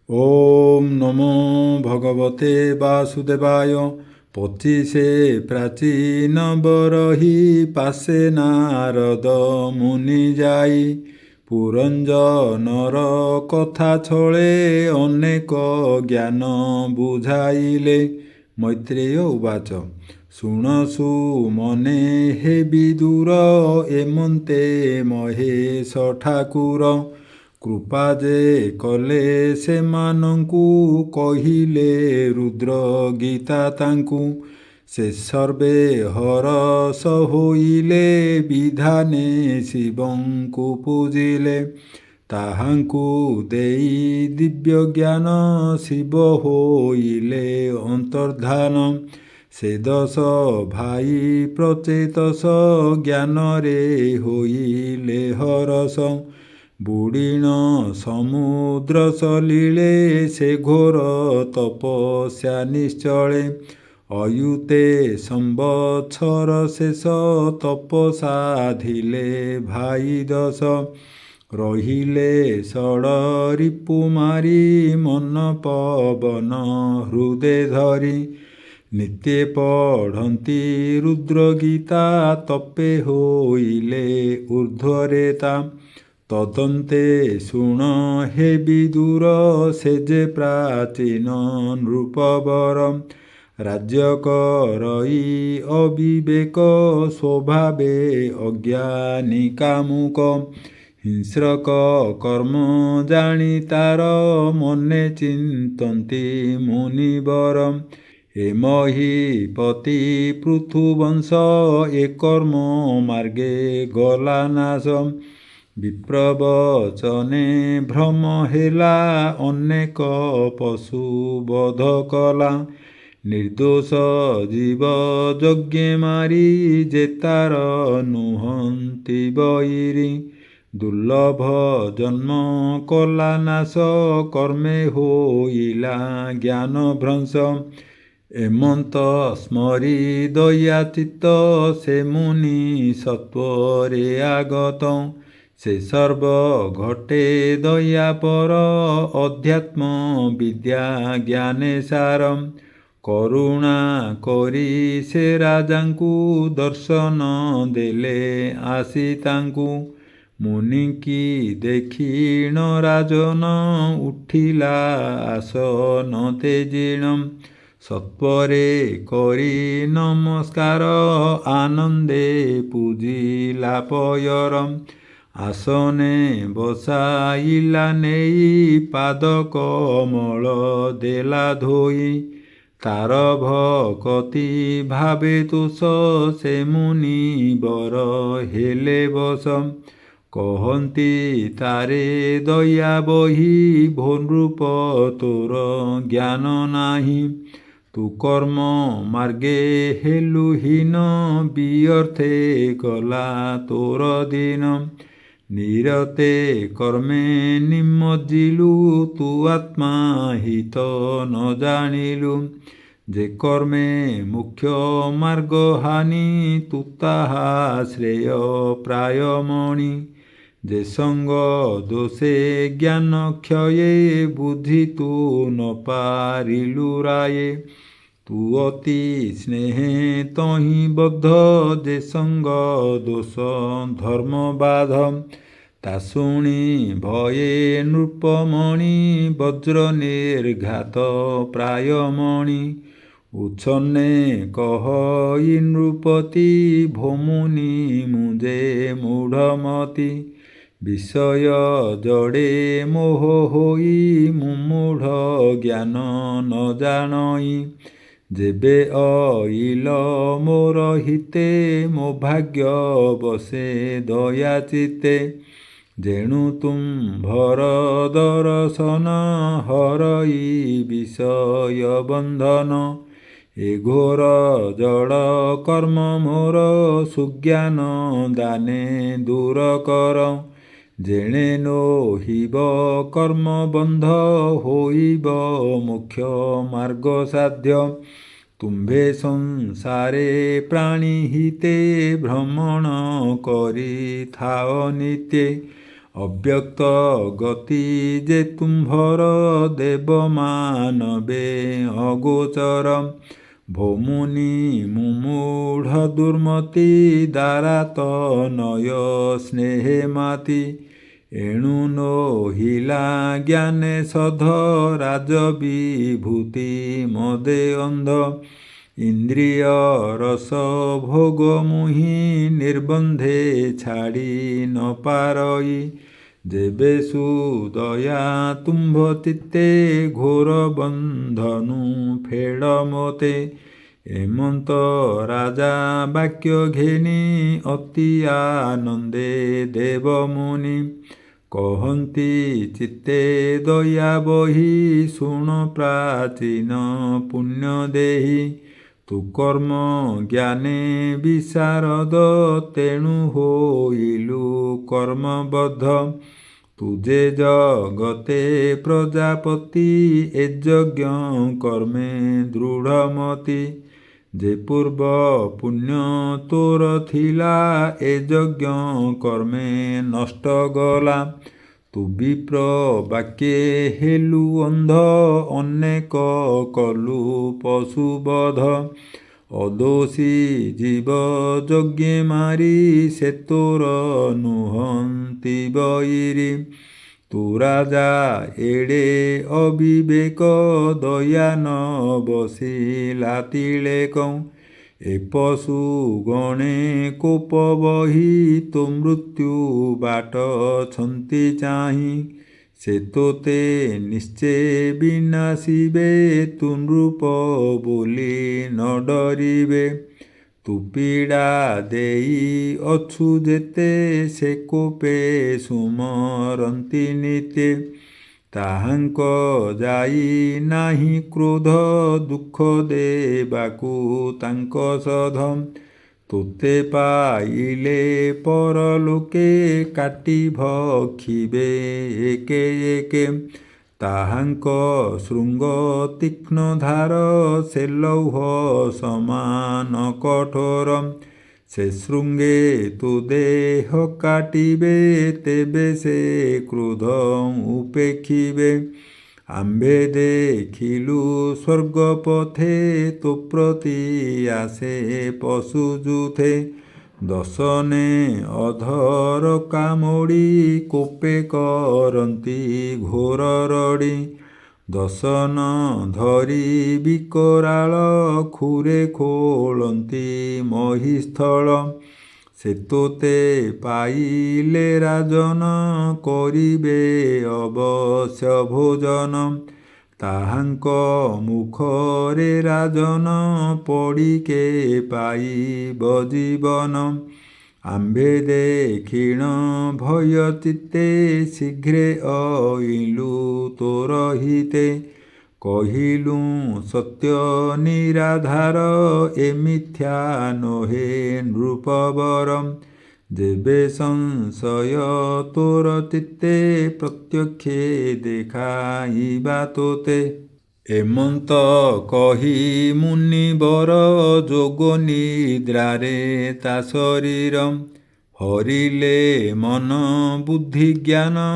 ओम नमो भगवते वासुदेवाय। 25 प्राचीन बरही पासे नारद मुनि जाई। पुरंजनर କଥା ଛଳେ ଅନେକ ଜ୍ଞାନ ବୁଝାଇଲେ। ମୈତ୍ରେୟ ଉବାଚ ଶୁଣସୁ ମନେ ହେ ବିଦୁର ଏମନ୍ତେ ମହେଶ ଠାକୁର। କୃପା ଯେ କଲେ ସେମାନଙ୍କୁ କହିଲେ ରୁଦ୍ର ଗୀତା ତାଙ୍କୁ। ସେ ସର୍ବେ ହରସ ହୋଇଲେ ବିଧାନେ ଶିବଙ୍କୁ ପୂଜିଲେ। ତାହାଙ୍କୁ ଦେଇ ଦିବ୍ୟ ଜ୍ଞାନ ଶିବ ହୋଇଲେ ଅନ୍ତର୍ଧାନ। ସେ 10 ଭାଇ ପ୍ରଚେତସ ଜ୍ଞାନରେ ହୋଇଲେ ହରସ। ବୁଡ଼ିଣ ସମୁଦ୍ର ସଲିଳେ ସେ ଘୋର ତପସ୍ୟା ନିଶ୍ଚଳେ। ଅୟୁତେ ସମ୍ବତ୍ସର ଶେଷ ତପ ସାଧିଲେ ଭାଇ 10। ରହିଲେ ଷଡ଼ରିପୁ ମାରି ମନ ପବନ ହୃଦେ ଧରି। ନିତ୍ୟ ପଢ଼ନ୍ତି ରୁଦ୍ର ଗୀତା ତପେ ହୋଇଲେ ଊର୍ଦ୍ଧ୍ୱରେ ତା। ତଦନ୍ତେ ଶୁଣ ହେ ବିଦୁର ସେ ଯେ ପ୍ରାଚୀନ ନୃପବର। ରାଜ୍ୟ କରଇ ଅବିବେକ ସ୍ୱଭାବେ ଅଜ୍ଞାନୀ କାମୁକ। ହିଂସ୍ରକ କର୍ମ ଜାଣି ତାର ମନେ ଚିନ୍ତନ୍ତି ମୁନିବର। ଏ ମହୀପତି ପୃଥୁବଂଶ ଏ କର୍ମ ମାର୍ଗେ ଗଲା ନାଶ। ବିପ୍ରବଚନେ ଭ୍ରମ ହେଲା ଅନେକ ପଶୁ ବଧ କଲା। ନିର୍ଦ୍ଦୋଷ ଜୀବ ଯଜ୍ଞେ ମାରି ଯେ ତାର ନୁହନ୍ତି ବୈରୀ। ଦୁର୍ଲଭ ଜନ୍ମ କଲା ନାଶ କର୍ମେ ହୋଇଲା ଜ୍ଞାନ ଭ୍ରଂଶ। ଏମନ୍ତ ସ୍ମରି ଦୟାଚିତ୍ତ ସେ ମୁନି ସତ୍ୱରେ ଆଗତ। ସେ ସର୍ବ ଘଟେ ଦୟା ପର ଅଧ୍ୟାତ୍ମ ବିଦ୍ୟା ଜ୍ଞାନେ ସାର। କରୁଣା କରି ସେ ରାଜାଙ୍କୁ ଦର୍ଶନ ଦେଲେ ଆସି ତାଙ୍କୁ। ମୁନିକି ଦେଖିଣ ରାଜନ ଉଠିଲା ଆସନ ତେଜିଣ। ସତ୍ୱରେ କରି ନମସ୍କାର ଆନନ୍ଦେ ପୂଜିଲା ପୟର। ଆସନେ ବସାଇଲା ନେଇ ପାଦ କମଳ ଦେଲା ଧୋଇ। ତାର ଭକତି ଭାବେ ତୁଷ ସେ ମୁନି ବର ହେଲେ ବଶ। କହନ୍ତି ତାରେ ଦୟା ବହି ଭୋ ନୃପ ତୋର ଜ୍ଞାନ ନାହିଁ। ତୁ କର୍ମ ମାର୍ଗେ ହେଲୁ ହୀନ ବିଅର୍ଥେ ଗଲା ତୋର ଦିନ। ନିରତେ କର୍ମେ ନିମଜ୍ଜିଲୁ ତୁ ଆତ୍ମା ହିତ ନ ଜାଣିଲୁ। ଯେ କର୍ମେ ମୁଖ୍ୟ ମାର୍ଗ ହାନି ତୁ ତାହା ଶ୍ରେୟ ପ୍ରାୟ ମଣି। ଯେ ସଙ୍ଗ ଦୋଷେ ଜ୍ଞାନ କ୍ଷୟେ ବୁଝି ତୁ ନ ପାରିଲୁ ରାୟେ। ତୁ ଅତି ସ୍ନେହେ ତହିଁ ବଦ୍ଧ ଯେ ସଙ୍ଗ ଦୋଷ ଧର୍ମ ବାଧ। ତା ଶୁଣି ଭୟେ ନୃପମଣି ବଜ୍ର ନିର୍ଘାତ ପ୍ରାୟ ମଣି। ଉଚ୍ଛନ୍ନେ କହଇ ନୃପତି ଭୋ ମୁନି ମୁଁ ଯେ ମୂଢ଼ମତି। ବିଷୟ ଜଡ଼େ ମୋହ ହୋଇ ମୁଁ ମୂଢ଼ ଜ୍ଞାନ ନ ଜାଣଇ। ଯେବେ ଅଇଲ ମୋର ହିତେ ମୋ ଭାଗ୍ୟ ବସେ ଦୟା ଚିତ୍ତେ। ଯେଣୁ ତୁମ୍ଭର ଦରଶନ ହରଇ ବିଷୟ ବନ୍ଧନ। ଏ ଘୋର ଜଡ଼ କର୍ମ ମୋର ସୁଜ୍ଞାନ ଦାନେ ଦୂର କର। ଯେଣେ ନୋହିବ କର୍ମ ବନ୍ଧ ହୋଇବ ମୁଖ୍ୟ ମାର୍ଗ ସାଧ୍ୟ। ତୁମ୍ଭେ ସଂସାରେ ପ୍ରାଣୀ ହିତେ ଭ୍ରମଣ କରିଥାଅ ନିତ୍ୟେ। ଅବ୍ୟକ୍ତ ଗତି ଯେ ତୁମ୍ଭର ଦେବ ମାନବେ ଅଗୋଚର ଭୌମୁନି ମୁମୂଢ଼ ଦୁର୍ମତି ଦ୍ୱାରା ତନୟ ସ୍ନେହେ ମାତି ଏଣୁ ନୋହିଲା ଜ୍ଞାନେ ସଧ ରାଜବିଭୂତି ମଦେ ଅନ୍ଧ ଇନ୍ଦ୍ରିୟ ରସ ଭୋଗ ମୁହିଁ ନିର୍ବନ୍ଧେ ଛାଡ଼ି ନ ପାରଇ ଯେବେ ସୁଦୟା ତୁମ୍ଭ ଚିତ୍ତେ ଘୋର ବନ୍ଧନୁ ଫେଡ଼ ମୋତେ ଏମନ୍ତ ରାଜା ବାକ୍ୟ ଘେନି ଅତି ଆନନ୍ଦେ ଦେବ ମୁନି କହନ୍ତି ଚିତ୍ତେ ଦୟା ବହି ଶୁଣ ପ୍ରାଚୀନ ପୁଣ୍ୟ ଦେହି ତୁ କର୍ମ ଜ୍ଞାନେ ବିଶାରଦ ତେଣୁ ହୋଇଲୁ କର୍ମବଦ୍ଧ ତୁ ଯେ ଜଗତେ ପ୍ରଜାପତି ଏ ଯଜ୍ଞ କର୍ମେ ଦୃଢ଼ମତି ଯେ ପୂର୍ବ ପୁଣ୍ୟ ତୋର ଥିଲା ଏ ଯଜ୍ଞ କର୍ମେ ନଷ୍ଟ ଗଲା ତୁ ବିପ୍ର ବାକ୍ୟେ ହେଲୁ ଅନ୍ଧ ଅନେକ କଲୁ ପଶୁବଧ ଅଦୋଷୀ ଜୀବ ଯଜ୍ଞେ ମାରି ସେ ତୋର ନୁହନ୍ତି ବୈରୀ ତୁ ରାଜା ଏଡ଼େ ଅବିବେକ ଦୟା ନ ବସିଲା ତିଳେକ ଏ ପଶୁ ଗଣେ କୋପ ବହି ତୋ ମୃତ୍ୟୁ ବାଟ ଛନ୍ତି ଚାହିଁ ସେ ତୋତେ ନିଶ୍ଚେ ବିନାଶିବେ ତୁ ନୃପ ବୋଲି ନ ଡରିବେ ତୁ ପୀଡ଼ା ଦେଇ ଅଛୁ ଯେତେ ସେ କୋପେ ସୁମରନ୍ତି ନିତେ ତାହାଙ୍କ ଯାଇ ନାହିଁ କ୍ରୋଧ ଦୁଃଖ ଦେବାକୁ ତାଙ୍କ ସଧ ତୋତେ ପାଇଲେ ପରଲୋକେ କାଟି ଭକ୍ଷିବେ ଏକେ ଏକେ ତାହାଙ୍କ ଶୃଙ୍ଗ ତୀକ୍ଷ୍ଣ ଧାର ସେ ଲୌହ ସମାନ କଠୋର ସେ ଶୃଙ୍ଗେ ତୁ ଦେହ କାଟିବେ ତେବେ ସେ କ୍ରୋଧ ଉପେକ୍ଷିବେ ଆମ୍ଭେ ଦେଖିଲୁ ସ୍ୱର୍ଗ ପଥେ ତୋ ପ୍ରତି ଆସେ ପଶୁ ଯୁଥେ ଦଶନେ ଅଧର କାମୋଡ଼ି କୋପେ କରନ୍ତି ଘୋର ରଡ଼ି ଦଶନ ଧରି ବିକରାଳ ଖୁରେ ଖୋଳନ୍ତି ମହିସ୍ଥଳ ସେ ତୋତେ ପାଇଲେ ରାଜନ କରିବେ ଅବଶ୍ୟ ଭୋଜନ ତାହାଙ୍କ ମୁଖରେ ରାଜନ ପଡ଼ିକେ ପାଇବ ଜୀବନ ଆମ୍ଭେ ଦେଖିଣ ଭୟ ଚିତ୍ତେ ଶୀଘ୍ରେ ଅଇଲୁ ତୋର ହିତେ କହିଲୁ ସତ୍ୟ ନିରାଧାର ଏ ମିଥ୍ୟା ନୋହେ ନୃପବର ଯେବେ ସଂଶୟ ତୋର ଚିତ୍ତେ ପ୍ରତ୍ୟକ୍ଷେ ଦେଖାଇବା ତୋତେ ଏମନ୍ତ କହି ମୁନିବର ଯୋଗ ନିଦ୍ରାରେ ତା ଶରୀର ହରିଲେ ମନ ବୁଦ୍ଧି ଜ୍ଞାନ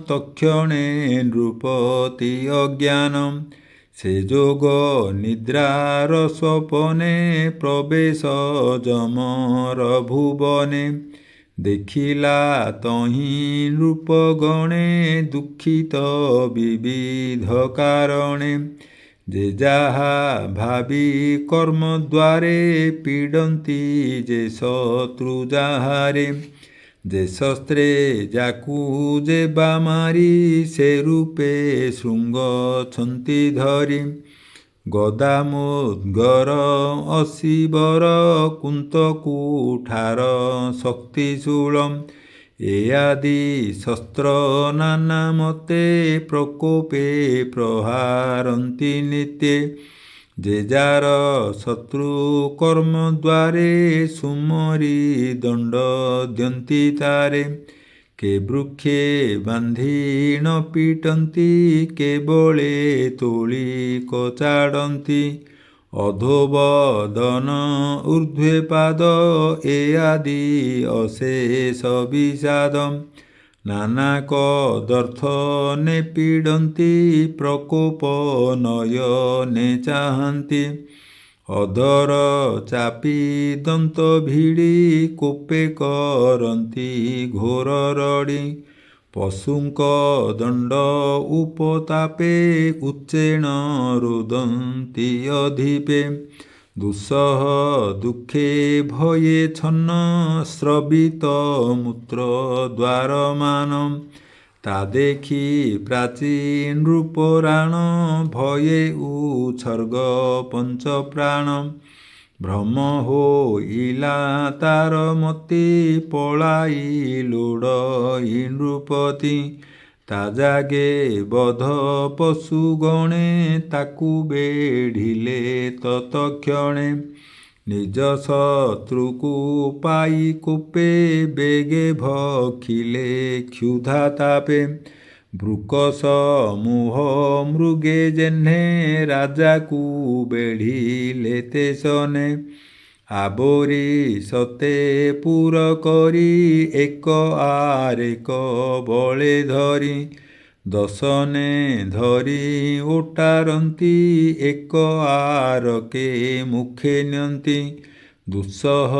ତକ୍ଷଣେ ନୃପତି ଅଜ୍ଞାନ ସେ ଯୋଗ ନିଦ୍ରାର ସ୍ୱପନେ ପ୍ରବେଶ ଯମର ଭୁବନେ ଦେଖିଲା ତହିଁ ନୃପଗଣେ ଦୁଃଖିତ ବିବିଧ କାରଣେ ଯେ ଯାହା ଭାବି କର୍ମ ଦ୍ୱାରେ ପୀଡ଼ନ୍ତି ଯେ ଶତ୍ରୁ ଯାହାରେ ଯେ ଶସ୍ତ୍ରେ ଯାକୁ ଯେ ବା ମାରି ସେ ରୂପେ ଶୃଙ୍ଗ ଛନ୍ତି ଧରି ଗଦାମୋଦ୍ଗର ଅଶିବର କୁନ୍ତ କୁଠାର ଶକ୍ତିଶୂଳ ଏ ଆଦି ଶସ୍ତ୍ର ନାନା ମତେ ପ୍ରକୋପେ ପ୍ରହାରନ୍ତି ନିତ୍ୟେ ଯେ ଯାର ଶତ୍ରୁ କର୍ମ ଦ୍ୱାରେ ସୁମରି ଦଣ୍ଡ ଦିଅନ୍ତି ତାରେ କେ ବୃକ୍ଷେ ବାନ୍ଧି ନ ପିଟନ୍ତି କେବଳେ ତୋଳି କଚାଡ଼ନ୍ତି ଅଧୋବଦନ ଊର୍ଧ୍ୱେ ପାଦ ଏ ଆଦି ଅଶେଷ ବିଷାଦ ନାନା କଦର୍ଥ ନେ ପୀଡ଼ନ୍ତି ପ୍ରକୋପ ନୟନେ ଚାହାନ୍ତି। ଅଧର ଚାପି ଦନ୍ତ ଭିଡ଼ି କୋପେ କରନ୍ତି ଘୋର ରଡ଼ି। ପଶୁଙ୍କ ଦଣ୍ଡ ଉପତାପେ ଉଚ୍ଚେଣ ରୋଦନ୍ତି ଅଧିପେ। ଦୁଃସହ ଦୁଃଖେ ଭୟେ ଛନ୍ନ ସ୍ରବିତ ମୂତ୍ର ଦ୍ୱାରମାନ। ତା ଦେଖି ପ୍ରାଚୀ ନୃପରାଣ ଭୟେ ଉତ୍ସର୍ଗ ପଞ୍ଚପ୍ରାଣ। ଭ୍ରମ ହୋଇଲା ତାର ମତି ପଳାଇ ଲୋଡ଼ଇ ନୃପତି। ତା ଜାଗେ ବଧ ପଶୁ ଗଣେ ତାକୁ ବେଢ଼ିଲେ ତତକ୍ଷଣେ। ନିଜ ଶତ୍ରୁକୁ ପାଇ କୋପେ ବେଗେ ଭଖିଲେ କ୍ଷୁଧା ତାପେ। ବୃକସ ମୁହ ମୃଗେ ଯେହ୍ନେ ରାଜାକୁ ବେଢ଼ିଲେ ତେସନେ। ଆବୋରି ସତେ ପୁର କରି ଏକ ଆରେକ ବଳେ ଧରି। ଦଶନେ ଧରି ଓଟାରନ୍ତି ଏକ ଆରକେ ମୁଖେ ନିଅନ୍ତି। ଦୁଃସହ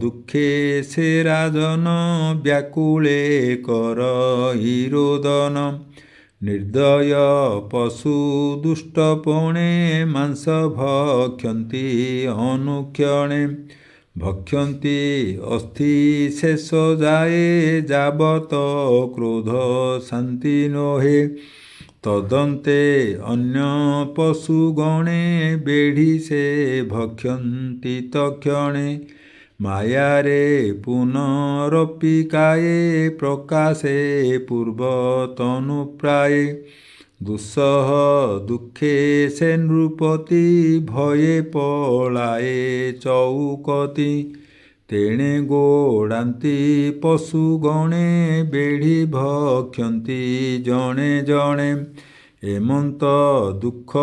ଦୁଃଖେ ସେ ରାଜନ ବ୍ୟାକୁଳେ କରଇ ରୋଦନ। ନିର୍ଦ୍ଦୟ ପଶୁ ଦୁଷ୍ଟପଣେ ମାଂସ ଭକ୍ଷନ୍ତି ଅନୁକ୍ଷଣେ। ଭକ୍ଷନ୍ତି ଅସ୍ଥି ଶେଷ ଯାଏ ଯାବତ କ୍ରୋଧ ଶାନ୍ତି ନୋହେ। ତଦନ୍ତେ ଅନ୍ୟ ପଶୁ ଗଣେ ବେଢ଼ି ସେ ଭକ୍ଷନ୍ତି ତକ୍ଷଣେ। ମାୟାରେ ପୁନରପି କାୟେ ପ୍ରକାଶେ ପୂର୍ବତନୁପ୍ରାୟେ। ଦୁଃସହ ଦୁଃଖେ ସେ ନୃପତି ଭୟେ ପଳାଏ ଚଉକତି। ତେଣେ ଗୋଡ଼ାନ୍ତି ପଶୁ ଗଣେ ବେଢ଼ି ଭକ୍ଷନ୍ତି ଜଣେ ଜଣେ। ଏମନ୍ତ ଦୁଃଖ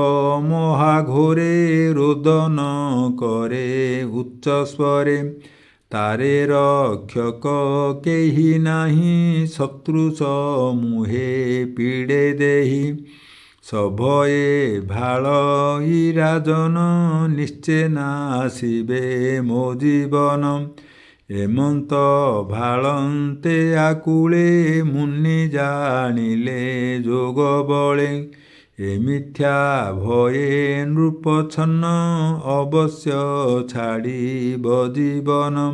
ମହାଘୋରେ ରୋଦନ କରେ ଉଚ୍ଚ ସ୍ୱରେ। ତାରେ ରକ୍ଷକ କେହି ନାହିଁ ଶତ୍ରୁ ସମୂହେ ପୀଡ଼େ ଦେହି। ସଭୟେ ଭାଳଇ ରାଜନ ନିଶ୍ଚେ ନାଶିବେ ମୋ ଜୀବନ। ଏମନ୍ତ ଭାଳନ୍ତେ ଆକୁଳେ ମୁନି ଜାଣିଲେ ଯୋଗ ବଳେ। ଏ ମିଥ୍ୟା ଭୟେ ନୃପଛନ୍ନ ଅବଶ୍ୟ ଛାଡ଼ିବ ଜୀବନ।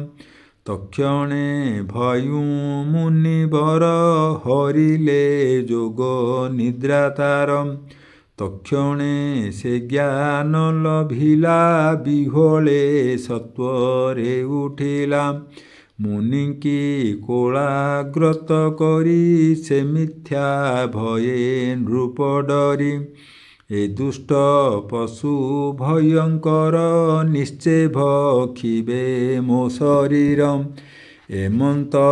ତକ୍ଷଣେ ଭୟୁ ମୁନିବର ହରିଲେ ଯୋଗ ନିଦ୍ରା ତାର। ତକ୍ଷଣେ ସେ ଜ୍ଞାନ ଲଭିଲା ବିହ୍ୱଳେ ସତ୍ୱରେ ଉଠିଲା। ମୁନିଙ୍କି କୋଳାଗ୍ରତ କରି ସେ ମିଥ୍ୟା ଭୟେ ନୃପ ଡରି। ଏ ଦୁଷ୍ଟ ପଶୁ ଭୟଙ୍କର ନିଶ୍ଚେ ଭକ୍ଷିବେ ମୋ ଶରୀର। ଏମନ୍ତ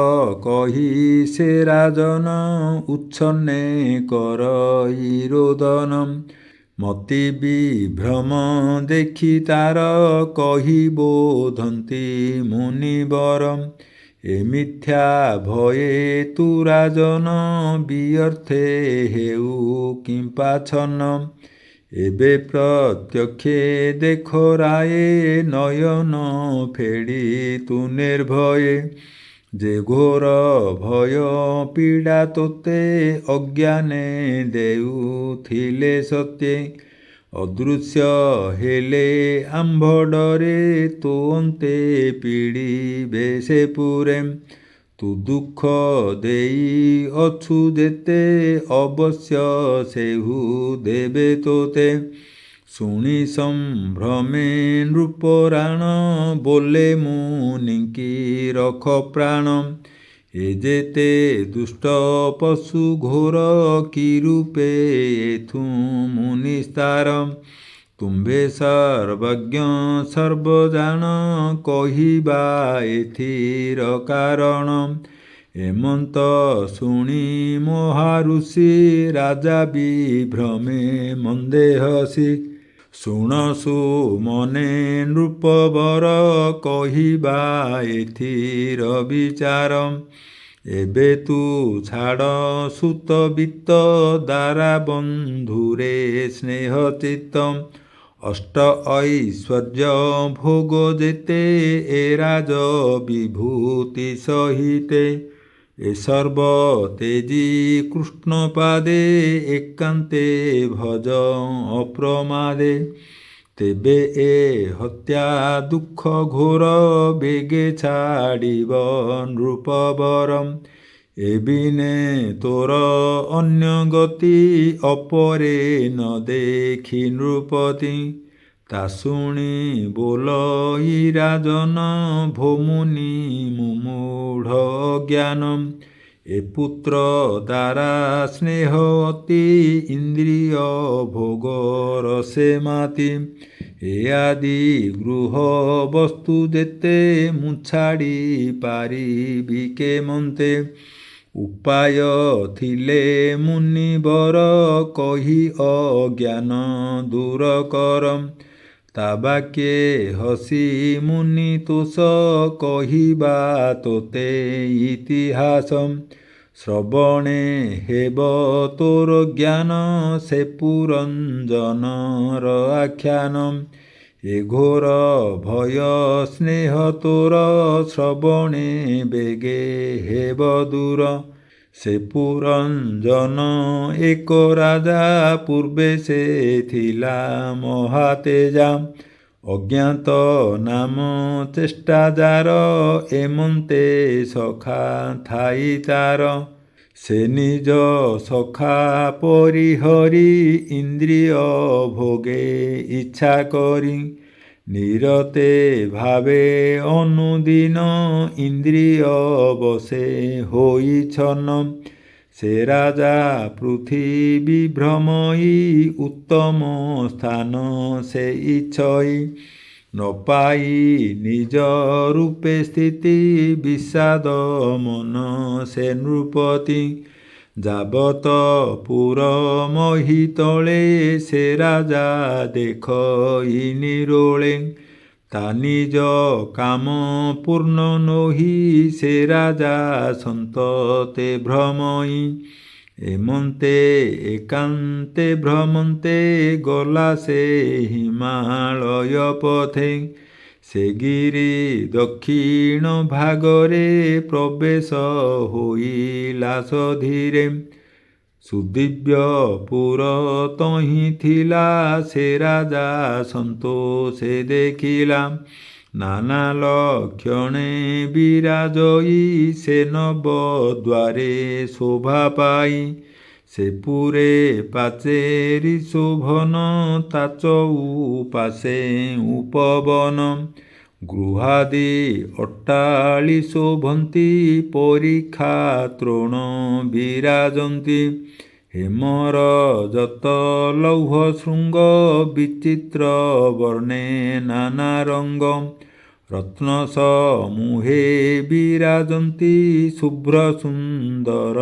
କହି ସେ ରାଜନ ଉଚ୍ଛନ୍ନେ କରଇ ରୋଦନ। ମତି ବିଭ୍ରମ ଦେଖି ତାର କହି ବୋଧନ୍ତି ମୁନିବର। ଏ ମିଥ୍ୟା ଭୟେ ତୁ ରାଜନ ବିଅର୍ଥେ ହେଉ କିମ୍ପାଚ୍ଛନ୍ନ। ଏବେ ପ୍ରତ୍ୟକ୍ଷେ ଦେଖ ରାୟେ ନୟନ ଫେଡ଼ି ତୁ ନିର୍ଭୟେ। ଯେ ଘୋର ଭୟ ପୀଡ଼ା ତୋତେ ଅଜ୍ଞାନେ ଦେଉଥିଲେ ସତ୍ୟେ। ଅଦୃଶ୍ୟ ହେଲେ ଆମ୍ଭ ଡରେ ତୋ ଅନ୍ତେ ପୀଡ଼ିବେ ସେ ପୁରେ। ତୁ ଦୁଃଖ ଦେଇ ଅଛୁ ଯେତେ ଅବଶ୍ୟ ସେହୁ ଦେବେ ତୋତେ। ଶୁଣି ସମ୍ଭ୍ରମେ ନୃପରାଣ ବୋଲେ ମୁନିଙ୍କି ରଖ ପ୍ରାଣ। ଏ ଯେତେ ଦୁଷ୍ଟ ପଶୁ ଘୋର କି ରୂପେ ଏଥୁ ମୁନିସ୍ତାର। ତୁମ୍ଭେ ସର୍ବଜ୍ଞ ସର୍ବଜାଣ କହିବା ଏଥିର କାରଣ। ଏମନ୍ତ ଶୁଣି ମହାଋଷି ରାଜା ବିଭ୍ରମେ ମନ୍ଦେ ହସି। ଶୁଣ ସୁମନେ ନୃପବର କହିବା ଏଥିର ବିଚାର। ଏବେ ତୁ ଛାଡ଼ ସୁତ ବିତ୍ତ ଦ୍ୱାରା ବନ୍ଧୁରେ ସ୍ନେହ ଚିତ୍ତ ଅଷ୍ଟ ଐଶ୍ୱର୍ଯ୍ୟ ଭୋଗ ଯେତେ ଏ ରାଜ ବିଭୂତି ସହିତେ ଏ ସର୍ବ ତେଜି କୃଷ୍ଣ ପାଦେ ଏକାନ୍ତେ ଭଜ ଅପ୍ରମାଦେ ତେବେ ଏ ହତ୍ୟା ଦୁଃଖ ଘୋର ବେଗେ ଛାଡ଼ିବ ନୃପବର ଏବିନେ ତୋର ଅନ୍ୟ ଗତି ଅପରେ ନ ଦେଖି ନୃପତି ତା ଶୁଣି ବୋଲଇ ରାଜନ ଭୋମୁନି ମୁମୂଢ଼ ଜ୍ଞାନ ଏ ପୁତ୍ର ଦ୍ୱାରା ସ୍ନେହ ଅତି ଇନ୍ଦ୍ରିୟ ଭୋଗ ରସେ ମାତି ଏ ଆଦି ଗୃହ ବସ୍ତୁ ଯେତେ ମୁଁ ଛାଡ଼ି ପାରିବି କେମନ୍ତେ ଉପାୟ ଥିଲେ ମୁନିବର କହି ଅଜ୍ଞାନ ଦୂର କର ତା ବାକ୍ୟେ ହସି ମୁନି ତୋଷ କହିବା ତୋତେ ଇତିହାସ ଶ୍ରବଣେ ହେବ ତୋର ଜ୍ଞାନ ସେ ପୁରଞ୍ଜନର ଆଖ୍ୟାନ ଏ ଘୋର ଭୟ ସ୍ନେହ ତୋର ଶ୍ରବଣେ ବେଗେ ହେବ ଦୂର ସେ ପୁରଞ୍ଜନ ଏକ ରାଜା ପୂର୍ବେ ସେ ଥିଲା ମହାତେଜା ଅଜ୍ଞାତ ନାମ ଚେଷ୍ଟା ଯାର ଏମନ୍ତେ ସଖା ଥାଇ ତାର ସେ ନିଜ ସଖା ପରିହରି ଇନ୍ଦ୍ରିୟ ଭୋଗେ ଇଚ୍ଛା କରି ନିରତେ ଭାବେ ଅନୁଦିନ ଇନ୍ଦ୍ରିୟ ବସେ ହୋଇଛନ ସେ ରାଜା ପୃଥିବୀ ଭ୍ରମଇ ଉତ୍ତମ ସ୍ଥାନ ସେ ଇଚ୍ଛଇ ନ ପାଇ ନିଜ ରୂପେ ସ୍ଥିତି ବିଷାଦ ମନ ସେ ନୃପତି ଯାବତ ପୁର ମହି ତଳେ ସେ ରାଜା ଦେଖଇ ନିରୋଳେ ତା ନିଜ କାମ ପୂର୍ଣ୍ଣ ନୋହି ସେ ରାଜା ସନ୍ତତେ ଭ୍ରମଇ ଏମନ୍ତେ ଏକାନ୍ତେ ଭ୍ରମନ୍ତେ ଗଲା ସେ ହିମାଳୟ ପଥେ ସେ ଗିରି ଦକ୍ଷିଣ ଭାଗରେ ପ୍ରବେଶ ହୋଇଲା ସଧୀରେ ସୁଦିବ୍ୟ ପୁର ତହିଁ ଥିଲା ସେ ରାଜା ସନ୍ତୋଷେ ଦେଖିଲା ନାନା ଲକ୍ଷଣେ ବିରାଜଇ ସେ ନବ ଦ୍ୱାରେ ଶୋଭା ପାଇ ସେ ପୁରେ ପାଚେରି ଶୋଭନ ତା ଚଉପାଶେ ଉପବନ ଗୃହାଦି ଅଟ୍ଟାଳି ଶୋଭନ୍ତି ପରୀକ୍ଷା ତୃଣ ବିରାଜନ୍ତି ହେମର ଯତ ଲୌହ ଶୃଙ୍ଗ ବିଚିତ୍ର ବର୍ଣ୍ଣେ ନାନା ରଙ୍ଗ ରତ୍ନ ସମୂହେ ବିରାଜନ୍ତି ଶୁଭ୍ର ସୁନ୍ଦର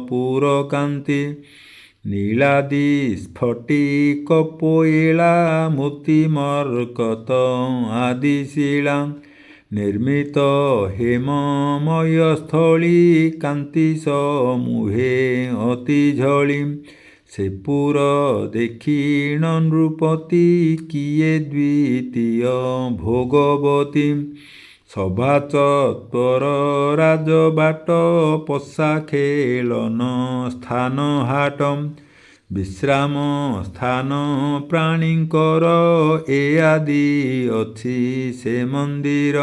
ପୁରକାନ୍ତି ନୀଳାଦି ସ୍ଫଟିକ ପୋଇଳା ମୋତି ମର୍କତ ଆଦି ଶିଳା ନିର୍ମିତ ହେମମୟ ସ୍ଥଳୀ କାନ୍ତି ସମୂହେ ଅତି ଝଳି ସେ ପୁର ଦେଖିଣ ନୃପତି କିଏ ଦ୍ୱିତୀୟ ଭୋଗବତୀ ସଭା ଚତ୍ୱର ରାଜବାଟ ପଶା ଖେଳନ ସ୍ଥାନ ହାଟ ବିଶ୍ରାମ ସ୍ଥାନ ପ୍ରାଣୀଙ୍କର ଏ ଆଦି ଅଛି ସେ ମନ୍ଦିର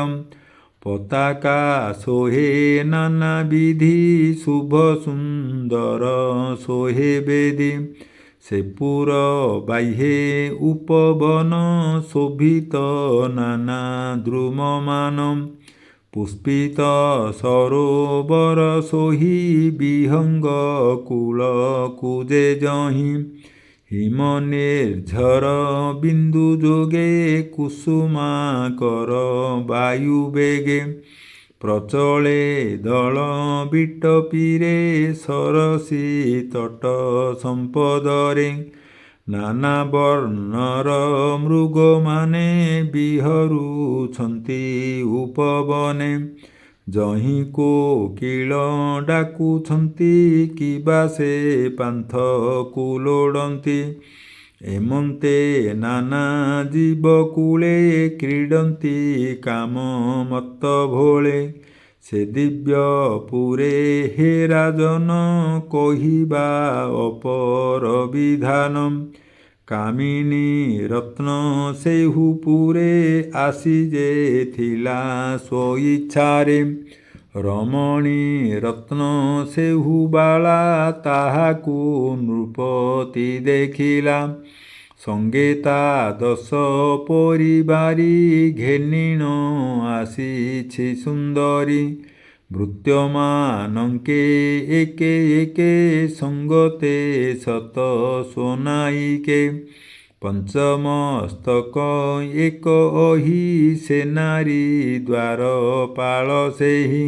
ପତାକା ଶୋହେ ନାନା ବିଧି ଶୁଭ ସୁନ୍ଦର ଶୋହେ ବେଦୀ ସେ ପୁର ବାହ୍ୟେ ଉପବନ ଶୋଭିତ ନାନା ଦ୍ରୁମମାନ ପୁଷ୍ପିତ ସରୋବର ଶୋହି ବିହଙ୍ଗ କୂଳ କୁଜେ ଯହିଁ ହିମ ନିର୍ଝର ବିନ୍ଦୁ ଯୋଗେ କୁସୁମାକର ବାୟୁ ବେଗେ ପ୍ରଚଳେ ଦଳ ବିଟପିରେ ସରସୀ ତଟ ସମ୍ପଦରେ ନାନା ବର୍ଣ୍ଣର ମୃଗମାନେ ବିହରୁଛନ୍ତି ଉପବନେ ଯହିଁ କୋକିଳ ଡାକୁଛନ୍ତି କିବା ସେ ପାନ୍ଥକୁ ଲୋଡ଼ନ୍ତି। ଏମନ୍ତେ ନାନା ଜୀବ କୂଳେ କ୍ରୀଡ଼ନ୍ତି କାମ ମତ୍ତ ଭୋଳେ। ସେ ଦିବ୍ୟ ପୁରେ ହେ ରାଜନ କହିବା ଅପର ବିଧାନ। କାମିନୀ ରତ୍ନ ସେହୁ ପୁରେ ଆସି ଯେ ଥିଲା ସ୍ୱଇଚ୍ଛାରେ। ରମଣୀ ରତ୍ନ ସେହୁ ବାଳା ତାହାକୁ ନୃପତି ଦେଖିଲା। ସଙ୍ଗେ ତା 10 ପରିବାରୀ ଘେନିଣ ଆସିଛି ସୁନ୍ଦରୀ। ଭୃତ୍ୟମାନଙ୍କେ ଏକେ ଏକେ ସଙ୍ଗତେ ଶତ ସ୍ୱନାୟିକେ। ପଞ୍ଚମସ୍ତକ ଏକ ଅହି ସେ ନାରୀ ଦ୍ୱାରପାଳ ସେହି।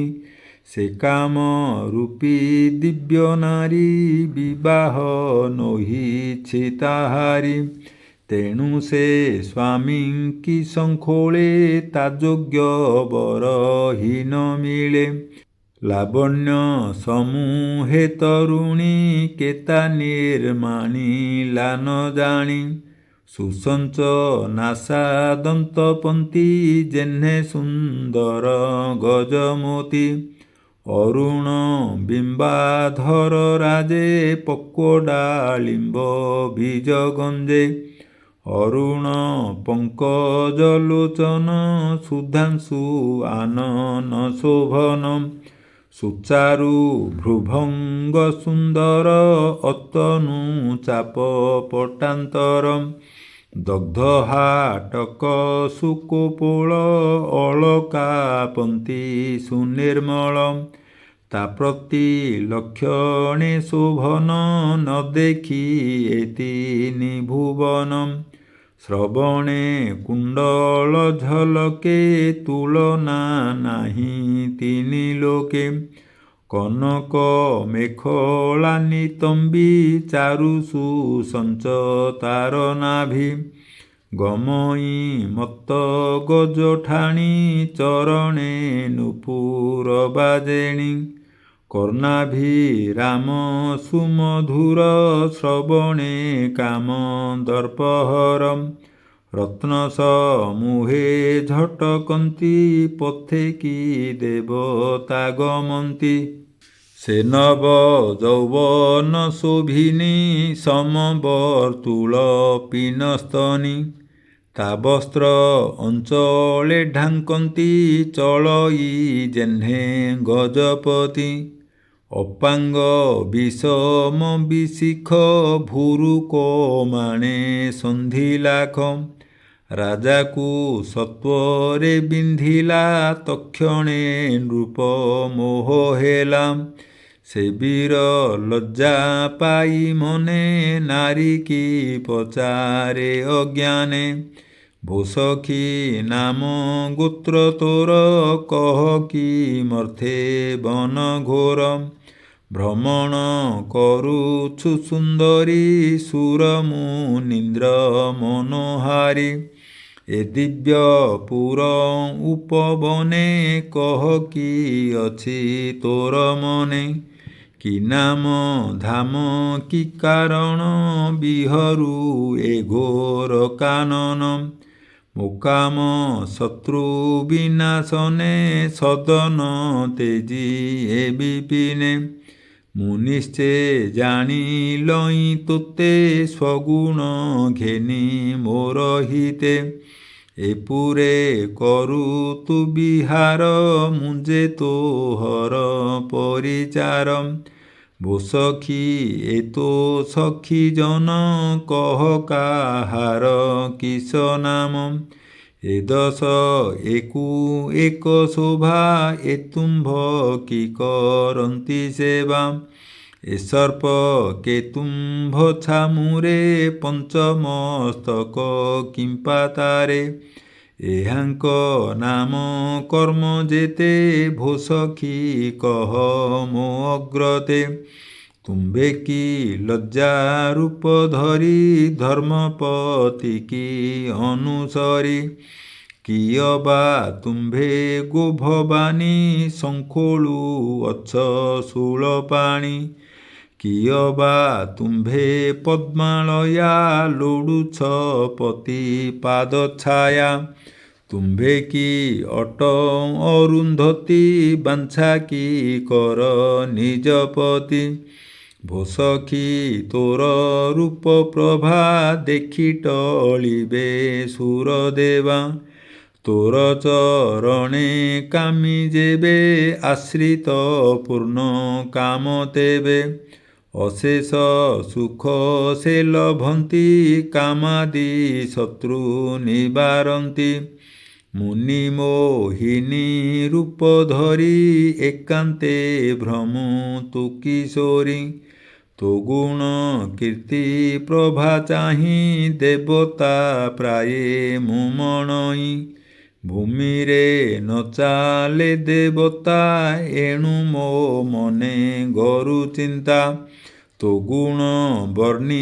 ସେ କାମ ରୂପୀ ଦିବ୍ୟ ନାରୀ ବିବାହ ନୋହିଛି ତାହାରି। ତେଣୁ ସେ ସ୍ୱାମୀ କି ଶଙ୍ଖୋଳେ ତା ଯୋଗ୍ୟ ବର ହୀନ ମିଳେ। ଲାବଣ୍ୟ ସମୂହେ ତରୁଣୀ କେତା ନିର୍ମାଣିଲା ନ ଜାଣି। ସୁସଞ୍ଚ ନାସା ଦନ୍ତପନ୍ତି ଯେହ୍ନେ ସୁନ୍ଦର ଗଜମୋତି। ଅରୁଣ ବିମ୍ବାଧର ରାଜେ ପକ୍ୱ ଡାଳିମ୍ବ ବୀଜ ଗଞ୍ଜେ। ଅରୁଣ ପଙ୍କଜଲୋଚନ ସୁଧାଂଶୁ ଆନନ ଶୋଭନ। ସୁଚାରୁ ଭ୍ରୁଭଙ୍ଗ ସୁନ୍ଦର ଅତନୁ ଚାପ ପଟାନ୍ତର। ଦଗ୍ଧ ହାଟକ ସୁକୋପଳ ଅଳକା ପନ୍ତି ସୁନିର୍ମଳ। ତା ପ୍ରତି ଲକ୍ଷଣେ ଶୋଭନ ନ ଦେଖି ଏ ତିନି ଭୁବନ। ଶ୍ରବଣେ କୁଣ୍ଡଳ ଝଲକେ ତୁଳନା ନାହିଁ ତିନି ଲୋକେ। କନକ ମେଖଳା ନିତମ୍ବୀ ଚାରୁ ସୁସଞ୍ଚ ତାର ନାଭି। ଗମଇ ମତ୍ତ ଗଜଠାଣି ଚରଣେ ନୂପୁର ବାଜେଣି। କର୍ଣ୍ଣାଭିରାମ ସୁମଧୁର ଶ୍ରବଣେ କାମ ଦର୍ପହର। ରତ୍ନ ସମୂହେ ଝଟକନ୍ତି ପଥେ କି ଦେବତା ଗମନ୍ତି। ସେ ନବ ଯୌବନ ଶୋଭିନୀ ସମବର୍ତ୍ତୁଳ ପିନସ୍ତନୀ। ତା ବସ୍ତ୍ର ଅଞ୍ଚଳେ ଢାଙ୍କନ୍ତି ଚଳଇ ଯେହ୍ନେ ଗଜପତି। ଅପାଙ୍ଗ ବିଷମ ବିଶିଖ ଭୁରୁକ ମାଣେ ସନ୍ଧିଲାଖ। ରାଜାକୁ ସତ୍ୱରେ ବିନ୍ଧିଲା ତକ୍ଷଣେ ନୃପ ମୋହ ହେଲା। ସେ ବୀର ଲଜ୍ଜା ପାଇ ମନେ ନାରୀ କି ପଚାରେ ଅଜ୍ଞାନେ। ଭୋସଖୀ ନାମ ଗୋତ୍ର ତୋର କହ କି ମର୍ଥେ ବନ ଘୋର। ଭ୍ରମଣ କରୁଛୁ ସୁନ୍ଦରୀ ସୁର ମୁନୀନ୍ଦ୍ର ମନୋହାରୀ। ଏ ଦିବ୍ୟ ପୁର ଉପବନେ କହ କି ଅଛି ତୋର ମନେ। କି ନାମ ଧାମ କି କାରଣ ବିହରୁ ଏ ଘୋର କାନନ। ମୋ କାମ ଶତ୍ରୁ ବିନାଶନେ ସଦନ ତେଜି ଏ ବିପିନେ। ମୁଁ ନିଶ୍ଚେ ଜାଣିଲଇଁ ତୋତେ ସ୍ୱଗୁଣ ଘେନି ମୋର ହିତେ। ଏ ପୁରେ କରୁ ତୁ ବିହାର ମୁଞ୍ଜେ ତୋହର ପରିଚାର। ଭୋସଖୀ ଏ ତୋ ସଖୀ ଜନ କହ କାହାର କିସ ନାମ। ଏ 10 ଏକୁ ଏକ ଶୋଭା ଏ ତୁମ୍ଭ କି କରନ୍ତି ସେବା। ଏ ସର୍ପ କେ ତୁମ୍ଭ ଛାମୁରେ ପଞ୍ଚମସ୍ତକ କିମ୍ପା ତାରେ। ଏହାଙ୍କ ନାମ କର୍ମ ଯେତେ ଭୋସଖୀ କହ ମୋ ଅଗ୍ରତେ। ତୁମ୍ଭେ କି ଲଜ୍ଜା ରୂପ ଧରି ଧର୍ମପତି କି ଅନୁସରି। କିୟ ବା ତୁମ୍ଭେ ଗୋ ଭବାନୀ ଶଙ୍ଖୋଳୁ ଅଛ ଶୂଳ ପାଣି କିୟ ବା ତୁମ୍ଭେ ପଦ୍ମାଳୟା ଲୋଡୁଛ ପତି ପାଦ ଛାୟା ତୁମ୍ଭେ କି ଅଟ ଅରୁନ୍ଧତୀ ବାଞ୍ଛା କି କର ନିଜପତି ଭୋସଖୀ ତୋର ରୂପ ପ୍ରଭା ଦେଖି ଟଳିବେ ସୁରଦେବା ତୋର ଚରଣେ କାମି ଯେବେ ଆଶ୍ରିତ ପୂର୍ଣ୍ଣ କାମ ତେବେ ଅଶେଷ ସୁଖ ସେ ଲଭନ୍ତି କାମାଦି ଶତ୍ରୁ ନିବାରନ୍ତି ମୁନି ମୋହିନୀ ରୂପ ଧରି ଏକାନ୍ତେ ଭ୍ରମୁ ତୁ କିଶୋରୀ ତୋ ଗୁଣ କୀର୍ତ୍ତି ପ୍ରଭା ଚାହିଁ ଦେବତା ପ୍ରାୟେ ମୁଁ ମଣଇ ଭୂମିରେ ନ ଚାଲେ ଦେବତା ଏଣୁ ମୋ ମନେ ଗରୁ ଚିନ୍ତା ତୋ ଗୁଣ ବର୍ଣ୍ଣି